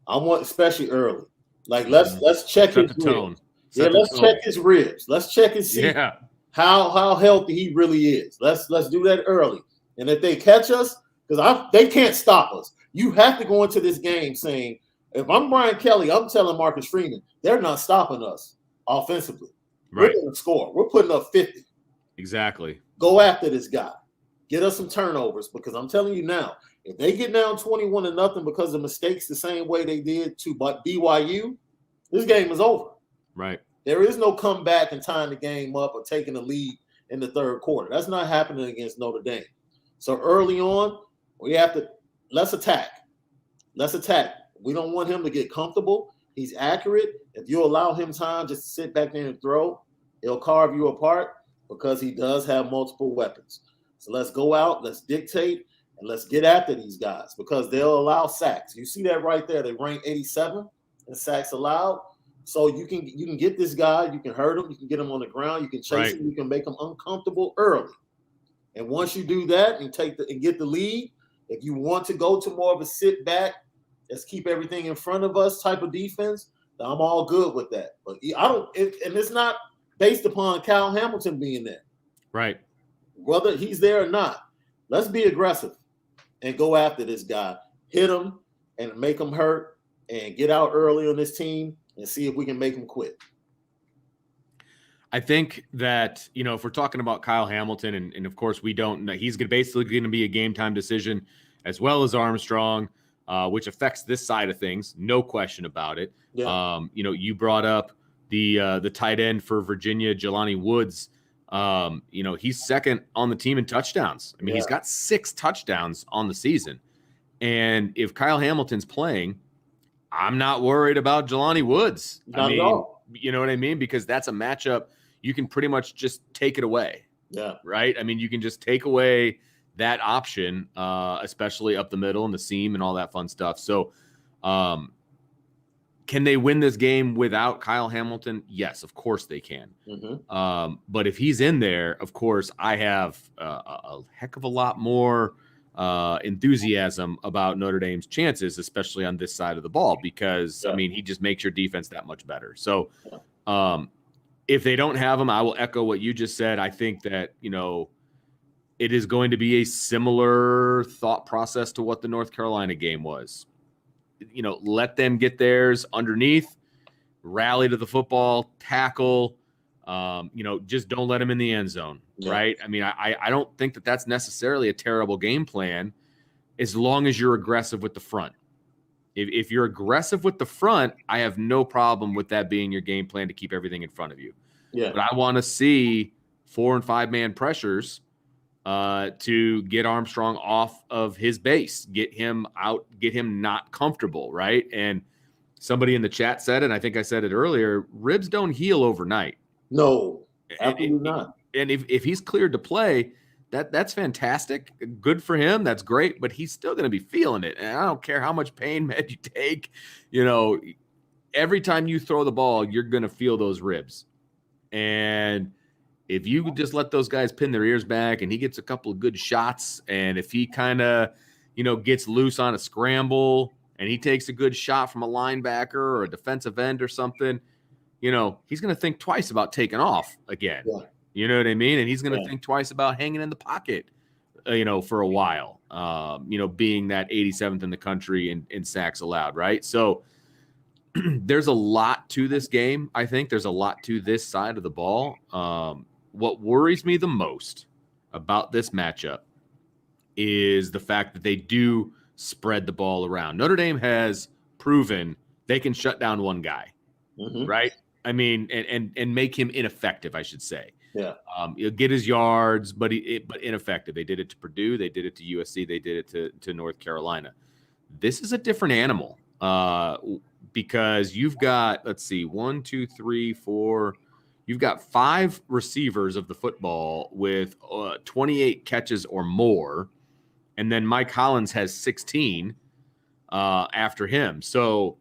I want, especially early. Let's check his ribs. Let's check his ribs. Let's check and see how healthy he really is. Let's do that early. And if they catch us, because they can't stop us. You have to go into this game saying, if I'm Brian Kelly, I'm telling Marcus Freeman, they're not stopping us offensively. Right. We're going to score. We're putting up 50. Exactly. Go after this guy. Get us some turnovers, because I'm telling you now, if they get down 21-0 because of mistakes the same way they did to BYU, this game is over. Right. There is no comeback and tying the game up or taking the lead in the third quarter. That's not happening against Notre Dame. So early on, let's attack. Let's attack. We don't want him to get comfortable. He's accurate. If you allow him time just to sit back there and throw, he'll carve you apart because he does have multiple weapons. So let's go out, let's dictate, and let's get after these guys because they'll allow sacks. You see that right there. They rank 87 in sacks allowed. So you can get this guy, you can hurt him, you can get him on the ground, you can chase him, you can make him uncomfortable early. And once you do that and get the lead, if you want to go to more of a sit back, let's keep everything in front of us type of defense, then I'm all good with that. But and it's not based upon Kyle Hamilton being there. Right. Whether he's there or not, let's be aggressive and go after this guy, hit him and make him hurt and get out early on this team and see if we can make him quit. I think that, if we're talking about Kyle Hamilton, and of course we don't know, he's basically going to be a game time decision as well as Armstrong, which affects this side of things. No question about it. Yeah. You brought up the tight end for Virginia, Jelani Woods. He's second on the team in touchdowns. I mean, He's got 6 touchdowns on the season. And if Kyle Hamilton's playing, I'm not worried about Jelani Woods. Not at all. You know what I mean? Because that's a matchup you can pretty much just take it away. Yeah. Right? I mean, you can just take away that option, especially up the middle and the seam and all that fun stuff. So, can they win this game without Kyle Hamilton? Yes, of course they can. Mm-hmm. But if he's in there, of course, I have a heck of a lot more enthusiasm about Notre Dame's chances, especially on this side of the ball, because, he just makes your defense that much better. So if they don't have him, I will echo what you just said. I think that, it is going to be a similar thought process to what the North Carolina game was. Let them get theirs underneath, rally to the football, tackle, just don't let them in the end zone, right? I mean, I don't think that that's necessarily a terrible game plan as long as you're aggressive with the front. If you're aggressive with the front, I have no problem with that being your game plan to keep everything in front of you. Yeah. But I want to see 4- and 5-man pressures to get Armstrong off of his base, get him out, get him not comfortable, right? And somebody in the chat said, and I think I said it earlier, ribs don't heal overnight. No, absolutely not. And if he's cleared to play, that's fantastic. Good for him. That's great. But he's still going to be feeling it. And I don't care how much pain med you take. Every time you throw the ball, you're going to feel those ribs. And if you just let those guys pin their ears back and he gets a couple of good shots, and if he kind of, gets loose on a scramble and he takes a good shot from a linebacker or a defensive end or something, he's going to think twice about taking off again. Yeah. You know what I mean? And he's going to think twice about hanging in the pocket, for a while, being that 87th in the country in sacks allowed, right? So there's a lot to this game. I think there's a lot to this side of the ball. What worries me the most about this matchup is the fact that they do spread the ball around. Notre Dame has proven they can shut down one guy, right? I mean, and make him ineffective, I should say. Yeah. He'll get his yards, but ineffective. They did it to Purdue. They did it to USC. They did it to North Carolina. This is a different animal because you've got, let's see, 1, 2, 3, 4. You've got 5 receivers of the football with 28 catches or more. And then Mike Hollins has 16 after him. So,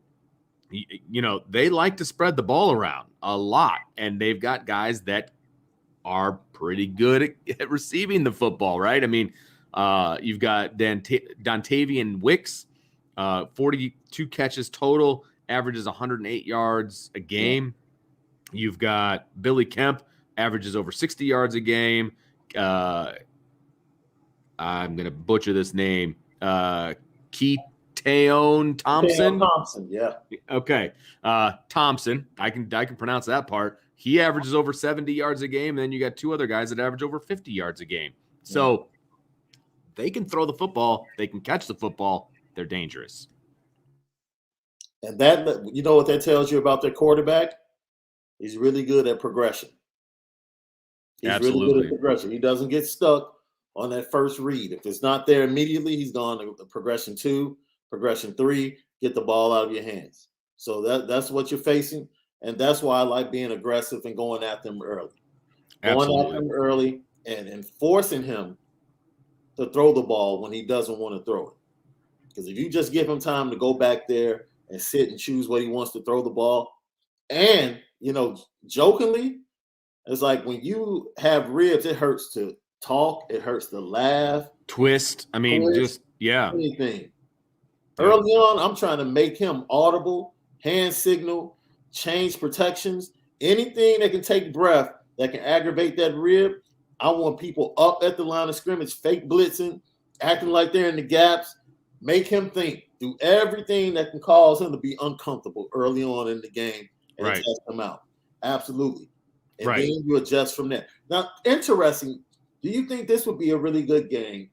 they like to spread the ball around a lot. And they've got guys that are pretty good at receiving the football, right? I mean, you've got Dontavian Wicks, 42 catches total, averages 108 yards a game. You've got Billy Kemp, averages over 60 yards a game. I'm going to butcher this name. Keaton Thompson. Thompson, yeah. Okay. Thompson, I can pronounce that part. He averages over 70 yards a game, and then you got 2 other guys that average over 50 yards a game. So they can throw the football, they can catch the football, they're dangerous. And that, what that tells you about their quarterback? He's really good at progression. He's really good at progression. He doesn't get stuck on that first read. If it's not there immediately, he's gone to progression 2, progression 3, get the ball out of your hands. So that's what you're facing. And that's why I like being aggressive and going at them early. Going at them early and forcing him to throw the ball when he doesn't want to throw it. Because if you just give him time to go back there and sit and choose what he wants to throw the ball, and, jokingly, it's like when you have ribs, it hurts to talk, it hurts to laugh. Twist. I mean, anything. Early on, I'm trying to make him audible, hand signal, change protections, anything that can take breath, that can aggravate that rib. I want people up at the line of scrimmage, fake blitzing, acting like they're in the gaps. Make him think. Do everything that can cause him to be uncomfortable early on in the game and test him out. Absolutely. And then you adjust from there. Now, interesting, do you think this would be a really good game?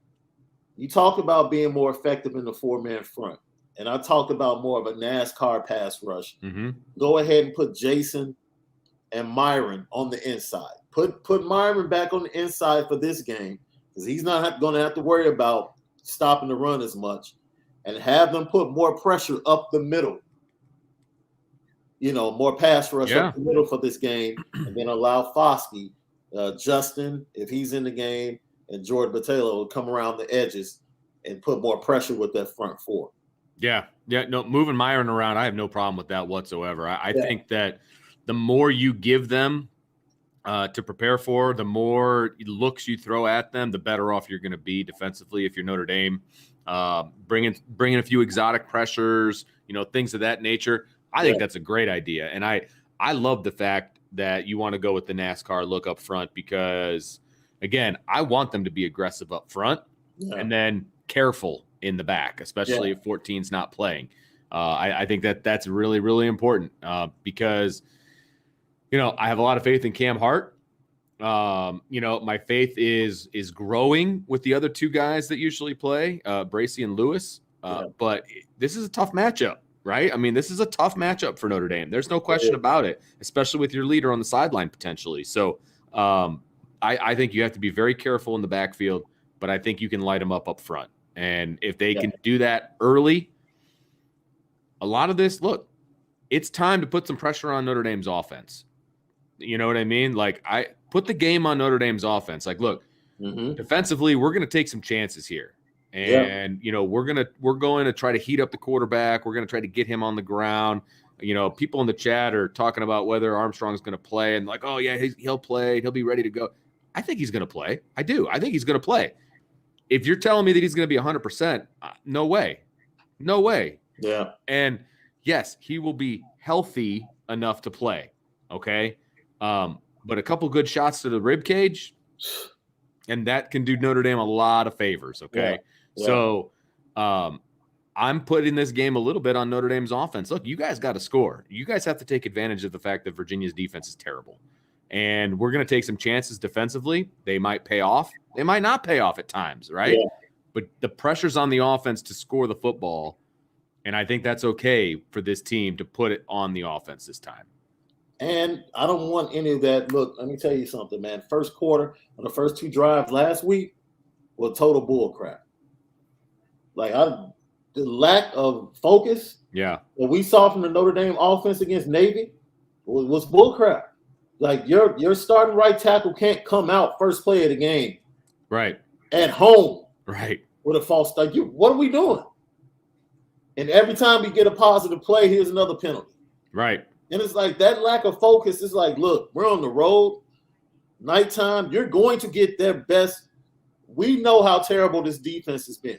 You talk about being more effective in the four-man front, and I talked about more of a NASCAR pass rush. Mm-hmm. Go ahead and put Jason and Myron on the inside. Put Myron back on the inside for this game because he's not going to have to worry about stopping the run as much, and have them put more pressure up the middle. More pass rush up the middle for this game, and then allow Foskey, Justin, if he's in the game, and Jordan Batalo will come around the edges and put more pressure with that front four. Yeah. No, moving Myron around, I have no problem with that whatsoever. I think that the more you give them to prepare for, the more looks you throw at them, the better off you're going to be defensively if you're Notre Dame. Bringing a few exotic pressures, things of that nature. I think that's a great idea. And I love the fact that you want to go with the NASCAR look up front because, again, I want them to be aggressive up front and then careful in the back, especially if 14's not playing. I think that's really, really important because, I have a lot of faith in Cam Hart. My faith is growing with the other two guys that usually play, Bracey and Lewis. But this is a tough matchup, right? I mean, this is a tough matchup for Notre Dame. There's no question about it, especially with your leader on the sideline potentially. So I think you have to be very careful in the backfield, but I think you can light them up front. And if they can do that early, a lot of this, look, it's time to put some pressure on Notre Dame's offense. You know what I mean? Like, I put the game on Notre Dame's offense. Like, look, defensively, we're going to take some chances here. And, we're going to try to heat up the quarterback. We're going to try to get him on the ground. People in the chat are talking about whether Armstrong's going to play and like, oh, yeah, he'll play. He'll be ready to go. I think he's going to play. I do. I think he's going to play. If you're telling me that he's going to be 100%, no way. No way. Yeah. And, yes, he will be healthy enough to play. Okay? But a couple good shots to the rib cage, and that can do Notre Dame a lot of favors. Okay. So I'm putting this game a little bit on Notre Dame's offense. Look, you guys got to score. You guys have to take advantage of the fact that Virginia's defense is terrible. And we're going to take some chances defensively. They might pay off. They might not pay off at times, right? Yeah. But the pressure's on the offense to score the football. And I think that's okay for this team to put it on the offense this time. And I don't want any of that. Look, let me tell you something, man. First quarter on the first two drives last week was total bull crap. Like, the lack of focus that we saw from the Notre Dame offense against Navy was bull crap. Like, your starting right tackle can't come out first play of the game. Right. At home. Right. With a false start. What are we doing? And every time we get a positive play, here's another penalty. Right. And it's like that lack of focus is like, look, we're on the road, nighttime. You're going to get their best. We know how terrible this defense has been.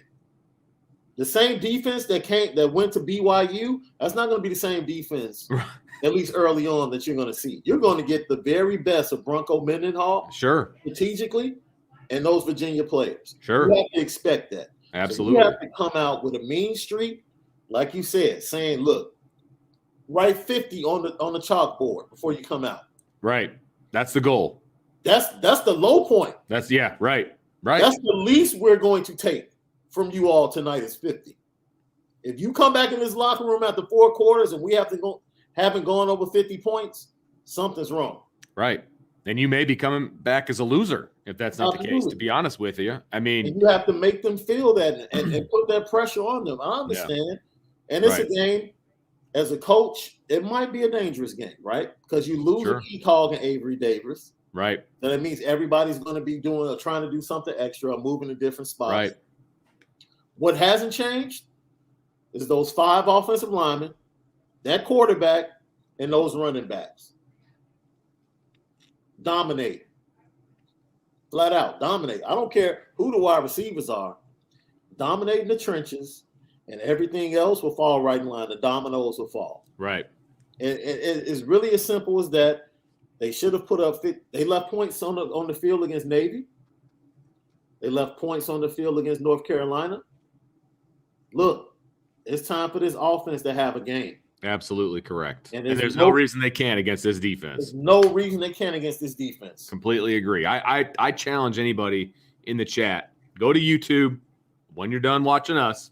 The same defense that went to BYU, that's not going to be the same defense, at least early on, that you're going to see. You're going to get the very best of Bronco Mendenhall, strategically, and those Virginia players. Sure. You have to expect that. Absolutely. So you have to come out with a mean streak, like you said, saying, look, write 50 on the chalkboard before you come out. Right. That's the goal. That's the low point. Right. That's the least we're going to take from you all tonight is 50. If you come back in this locker room after 4 quarters and we haven't gone over 50 points, something's wrong. Right. And you may be coming back as a loser if that's not the case, to be honest with you. I mean, and you have to make them feel that and put that pressure on them. I understand. Yeah. And it's a game. As a coach, it might be a dangerous game, right? Because you lose a key cog in Avery Davis. Right. So that means everybody's going to be trying to do something extra, or moving to different spots. Right. What hasn't changed is those 5 offensive linemen, that quarterback, and those running backs. Dominate. Flat out, dominate. I don't care who the wide receivers are. Dominate in the trenches, and everything else will fall right in line. The dominoes will fall. Right. It's really as simple as that. They should have put up. They left points on the field against Navy. They left points on the field against North Carolina. Look, it's time for this offense to have a game. Absolutely correct. And there's no reason they can't against this defense. There's no reason they can't against this defense. Completely agree. I challenge anybody in the chat. Go to YouTube when you're done watching us.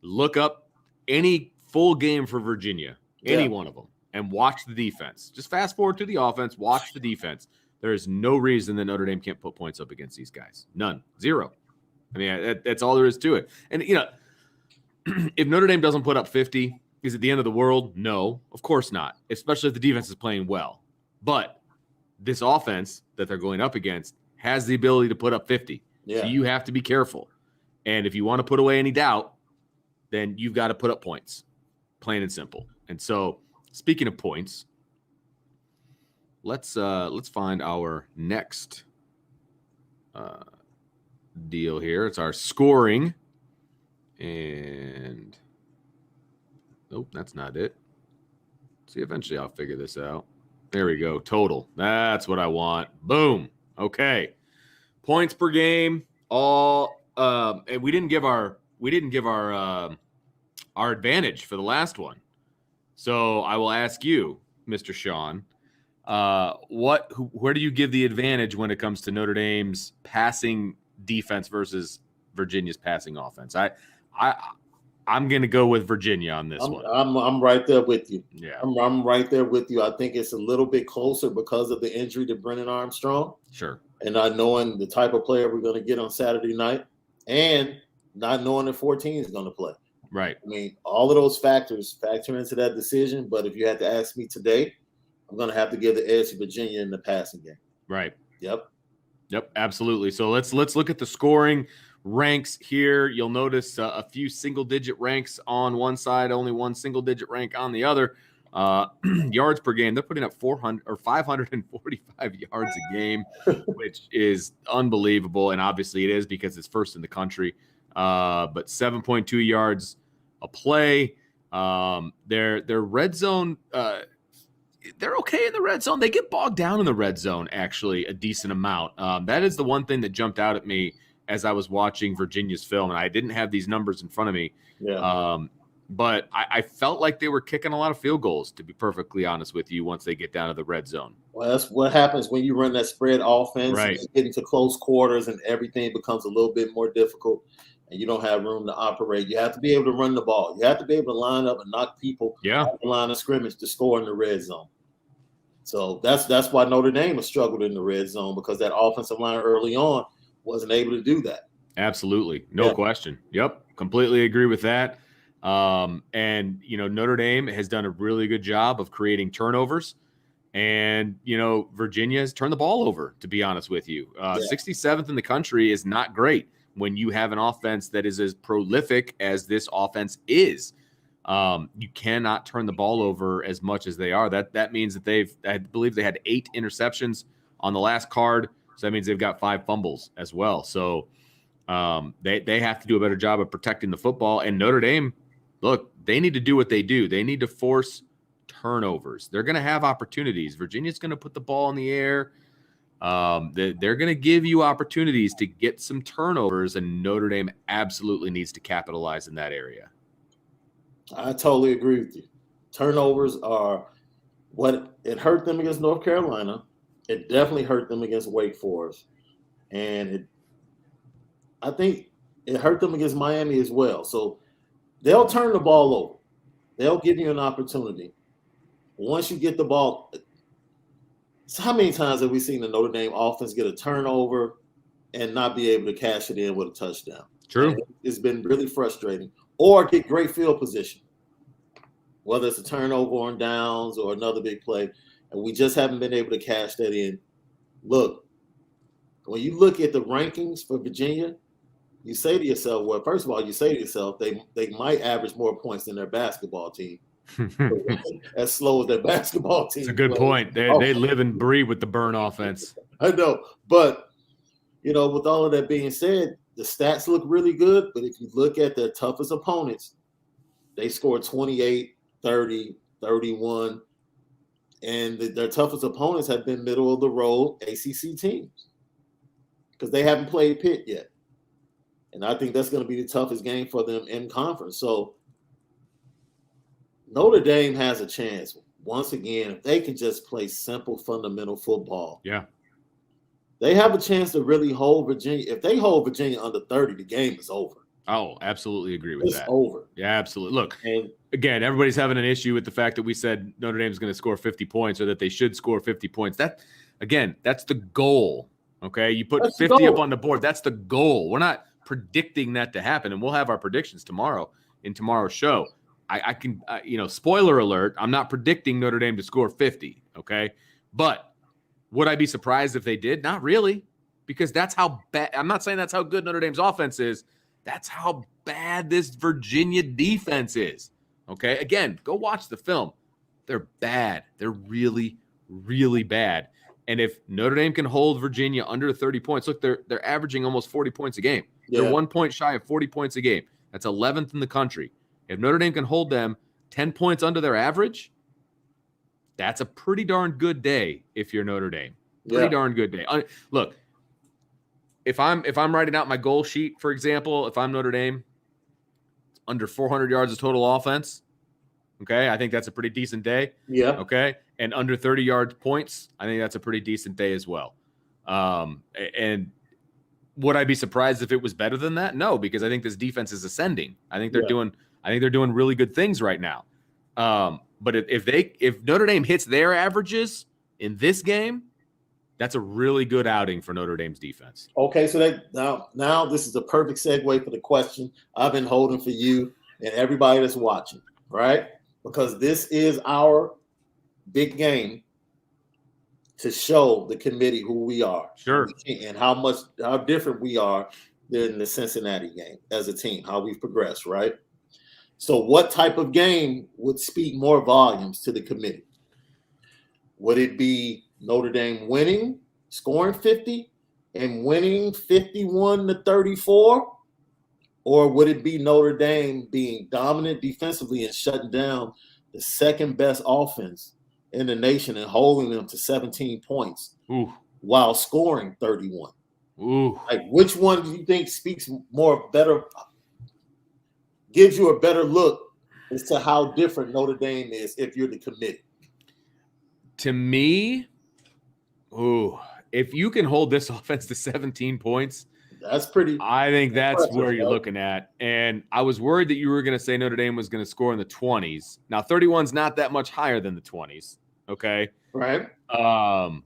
Look up any full game for Virginia, any one of them, and watch the defense. Just fast forward to the offense, watch the defense. There is no reason that Notre Dame can't put points up against these guys. None. Zero. I mean, that's all there is to it. And, if Notre Dame doesn't put up 50, is it the end of the world? No, of course not, especially if the defense is playing well. But this offense that they're going up against has the ability to put up 50. Yeah. So you have to be careful. And if you want to put away any doubt, then you've got to put up points, plain and simple. And so, speaking of points, let's find our next deal here. It's our scoring. And nope, that's not it. See, eventually I'll figure this out. There we go. Total. That's what I want. Boom. Okay. Points per game. All and we didn't give our advantage for the last one. So I will ask you, Mr. Sean, where do you give the advantage when it comes to Notre Dame's passing defense versus Virginia's passing offense? I'm going to go with Virginia on this one. I'm right there with you. Yeah. I'm right there with you. I think it's a little bit closer because of the injury to Brennan Armstrong. Sure. And not knowing the type of player we're going to get on Saturday night, and not knowing if 14 is going to play. Right. I mean, all of those factors factor into that decision. But if you had to ask me today, I'm going to have to give the edge to Virginia in the passing game. Right. Yep. Absolutely. So let's look at the scoring ranks here. You'll notice a few single-digit ranks on one side, only one single-digit rank on the other. Yards per game, they're putting up 545 yards a game, which is unbelievable, and obviously it is because it's first in the country. But 7.2 yards a play. Their red zone. They're okay in the red zone. They get bogged down in the red zone, actually, a decent amount. That is the one thing that jumped out at me as I was watching Virginia's film, and I didn't have these numbers in front of me. Yeah. But I felt like they were kicking a lot of field goals, to be perfectly honest with you, once they get down to the red zone. Well, that's what happens when you run that spread offense. Right. And you get into close quarters and everything becomes a little bit more difficult, and you don't have room to operate. You have to be able to run the ball. You have to be able to line up and knock people off the line of scrimmage to score in the red zone. So that's why Notre Dame has struggled in the red zone, because that offensive line early on wasn't able to do that. Absolutely. No question. Yep. Completely agree with that. And, Notre Dame has done a really good job of creating turnovers. And, Virginia has turned the ball over, to be honest with you. 67th in the country is not great when you have an offense that is as prolific as this offense is. You cannot turn the ball over as much as they are. That means that I believe they had 8 interceptions on the last card. So that means they've got 5 fumbles as well. So they have to do a better job of protecting the football. And Notre Dame, look, they need to do what they do. They need to force turnovers. They're going to have opportunities. Virginia's going to put the ball in the air. They're going to give you opportunities to get some turnovers, and Notre Dame absolutely needs to capitalize in that area. I totally agree with you. Turnovers are what it hurt them against North Carolina. It definitely hurt them against Wake Forest. And I think it hurt them against Miami as well. So they'll turn the ball over. They'll give you an opportunity. Once you get the ball, so how many times have we seen the Notre Dame offense get a turnover and not be able to cash it in with a touchdown? True. And it's been really frustrating. Or get great field position, whether it's a turnover on downs or another big play. And we just haven't been able to cash that in look, when you look at the rankings for Virginia, you say to yourself, well, first of all, you say to yourself, they might average more points than their basketball team. As slow as their basketball team. It's a good point. They live and breathe with the burn offense. I know. But, with all of that being said, the stats look really good. But if you look at their toughest opponents, they scored 28, 30, 31. And their toughest opponents have been middle of the road ACC teams because they haven't played Pitt yet. And I think that's going to be the toughest game for them in conference. So Notre Dame has a chance. Once again, if they can just play simple, fundamental football. Yeah. They have a chance to really hold Virginia. If they hold Virginia under 30, the game is over. Oh, absolutely agree with that. It's over. Yeah, absolutely. Look, again, everybody's having an issue with the fact that we said Notre Dame's going to score 50 points or that they should score 50 points. That's the goal, okay? You put 50 up on the board. That's the goal. We're not predicting that to happen, and we'll have our predictions tomorrow in tomorrow's show. I can, spoiler alert, I'm not predicting Notre Dame to score 50, okay? But would I be surprised if they did? Not really, because that's how bad – I'm not saying that's how good Notre Dame's offense is. That's how bad this Virginia defense is, okay? Again, go watch the film. They're bad. They're really, really bad. And if Notre Dame can hold Virginia under 30 points, look, they're averaging almost 40 points a game. Yeah. They're 1 point shy of 40 points a game. That's 11th in the country. If Notre Dame can hold them 10 points under their average, that's a pretty darn good day if you're Notre Dame. Pretty darn good day. Look, if I'm writing out my goal sheet, for example, if I'm Notre Dame, under 400 yards of total offense, okay, I think that's a pretty decent day. Yeah. Okay, and under 30 yard points, I think that's a pretty decent day as well. And would I be surprised if it was better than that? No, because I think this defense is ascending. I think they're doing really good things right now. But if Notre Dame hits their averages in this game, that's a really good outing for Notre Dame's defense. Okay, so now this is a perfect segue for the question I've been holding for you and everybody that's watching, right? Because this is our big game to show the committee who we are. Sure. And how different we are than the Cincinnati game as a team, how we've progressed, right? So what type of game would speak more volumes to the committee? Would it be Notre Dame winning, scoring 50, and winning 51-34? Or would it be Notre Dame being dominant defensively and shutting down the second best offense in the nation and holding them to 17 points while scoring 31? Ooh. Like, which one do you think speaks gives you a better look as to how different Notre Dame is if you're the committee? To me, if you can hold this offense to 17 points, that's pretty. I think that's where you're looking at. And I was worried that you were going to say Notre Dame was going to score in the 20s. Now, 31's not that much higher than the 20s. Okay. Right. But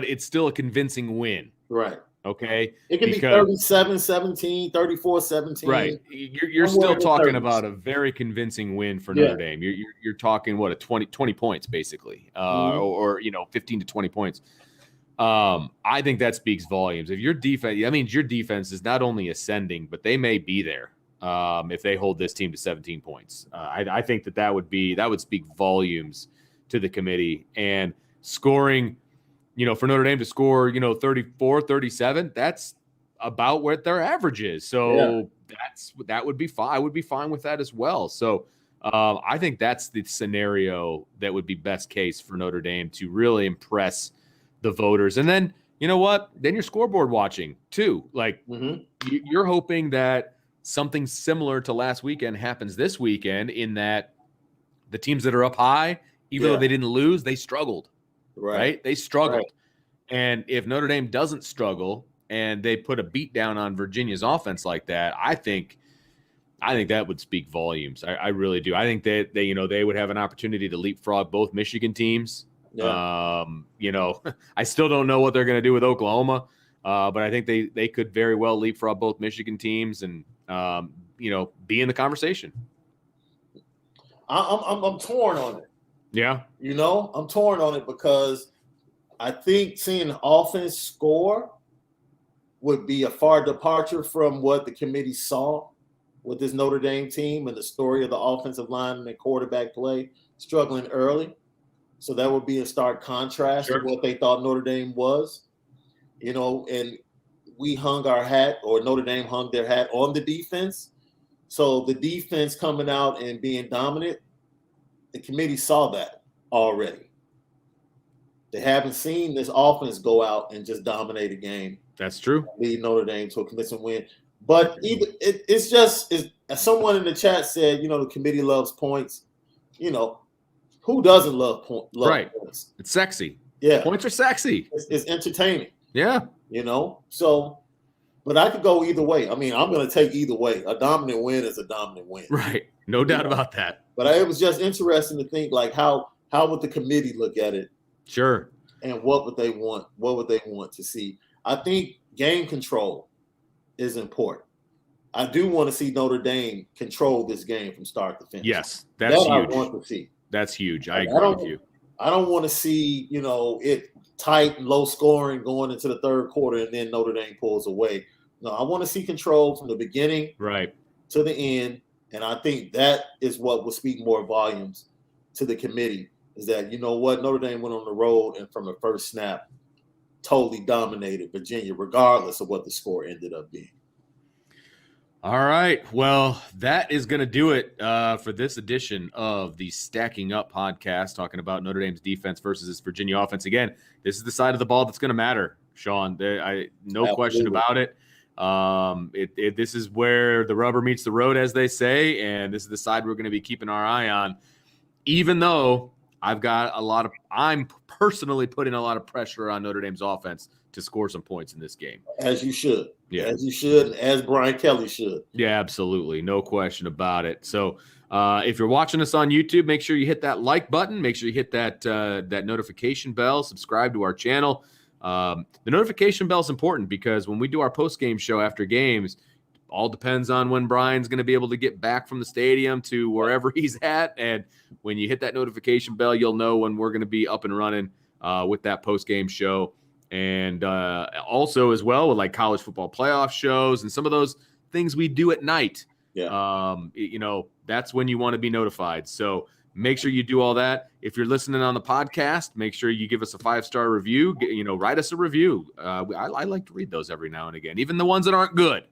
it's still a convincing win. Right. Okay. It can be 37-17, 34-17. Right. You're still talking about a very convincing win for Notre Dame. You're talking what, 20 points basically, or 15 to 20 points. I think that speaks volumes. If your defense, that means your defense is not only ascending, but they may be there if they hold this team to 17 points. I think that would speak volumes to the committee. And scoring, for Notre Dame to score, 34, 37, that's about what their average is. So that would be fine. I would be fine with that as well. So I think that's the scenario that would be best case for Notre Dame to really impress the voters. And then, you know what? Then you're scoreboard watching too. Like you're hoping that something similar to last weekend happens this weekend, in that the teams that are up high, even though they didn't lose, they struggled. Right? They struggled. Right. And if Notre Dame doesn't struggle and they put a beat down on Virginia's offense like that, I think that would speak volumes. I really do. I think that they would have an opportunity to leapfrog both Michigan teams. Yeah. I still don't know what they're going to do with Oklahoma, but I think they could very well leapfrog both Michigan teams and be in the conversation. I'm torn on it. Yeah. I'm torn on it because I think seeing the offense score would be a far departure from what the committee saw with this Notre Dame team and the story of the offensive line and the quarterback play struggling early. So that would be a stark contrast to what they thought Notre Dame was, and we hung our hat, or Notre Dame hung their hat on the defense. So the defense coming out and being dominant, the committee saw that already. They haven't seen this offense go out and just dominate a game. That's true. Lead Notre Dame to a convincing win. But it's as someone in the chat said, the committee loves points. Who doesn't love points? It's sexy. Yeah. Points are sexy. It's entertaining. Yeah. So, but I could go either way. I mean, I'm going to take either way. A dominant win is a dominant win. Right. No doubt about that. But it was just interesting to think, like, how would the committee look at it? Sure. And what would they want? What would they want to see? I think game control is important. I do want to see Notre Dame control this game from start to finish. Yes, that's huge. I want to see. That's huge. I agree with you. I don't want to see, it tight, low scoring going into the third quarter and then Notre Dame pulls away. No, I want to see control from the beginning to the end. And I think that is what will speak more volumes to the committee, is that, Notre Dame went on the road and from the first snap totally dominated Virginia, regardless of what the score ended up being. All right. Well, that is going to do it for this edition of the Stacking Up podcast, talking about Notre Dame's defense versus this Virginia offense. Again, this is the side of the ball that's going to matter, Sean. No question about it. This is where the rubber meets the road, as they say, and this is the side we're going to be keeping our eye on, even though I'm personally putting a lot of pressure on Notre Dame's offense to score some points in this game. As you should. Yeah. As you should, and as Brian Kelly should. Yeah, absolutely. No question about it. So if you're watching us on YouTube, make sure you hit that like button. Make sure you hit that notification bell. Subscribe to our channel. The notification bell is important because when we do our post-game show after games, all depends on when Brian's going to be able to get back from the stadium to wherever he's at. And when you hit that notification bell, you'll know when we're going to be up and running with that post-game show. And also as well with like college football playoff shows and some of those things we do at night. Yeah. That's when you want to be notified. So make sure you do all that. If you're listening on the podcast, make sure you give us a 5-star review. Write us a review. I like to read those every now and again, even the ones that aren't good.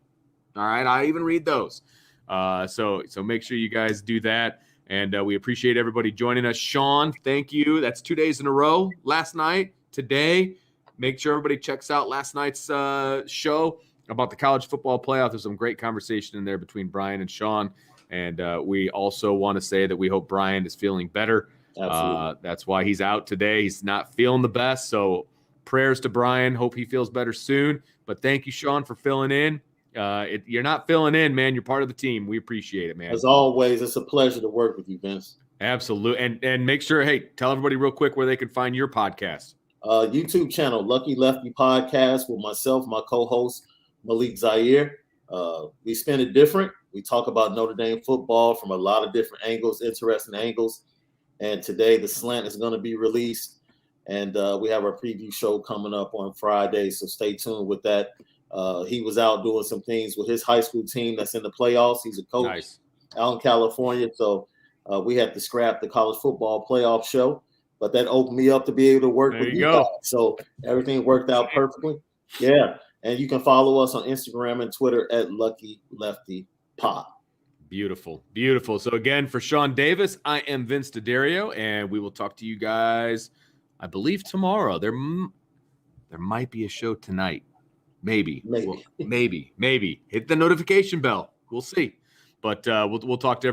All right. I even read those. So make sure you guys do that. And we appreciate everybody joining us. Sean, thank you. That's 2 days in a row. Last night, today. Make sure everybody checks out last night's show about the college football playoff. There's some great conversation in there between Brian and Sean. And we also want to say that we hope Brian is feeling better. That's why he's out today. He's not feeling the best. So prayers to Brian. Hope he feels better soon. But thank you, Sean, for filling in. You're not filling in, man. You're part of the team. We appreciate it, man. As always, it's a pleasure to work with you, Vince. Absolutely. And make sure, tell everybody real quick where they can find your podcast. YouTube channel, Lucky Lefty Podcast, with myself, my co-host, Malik Zaire. We spin it different. We talk about Notre Dame football from a lot of different angles, interesting angles. And today the slant is going to be released. And we have our preview show coming up on Friday, so stay tuned with that. He was out doing some things with his high school team that's in the playoffs. He's a coach out in California. So we had to scrap the college football playoff show. But that opened me up to be able to work with you guys. So everything worked out perfectly. Yeah. And you can follow us on Instagram and Twitter at Lucky Lefty Pod. Beautiful. Beautiful. So again, for Sean Davis, I am Vince D'Addario, and we will talk to you guys, I believe, tomorrow. There might be a show tonight. Maybe. Maybe. Hit the notification bell. We'll see. But we'll talk to everybody.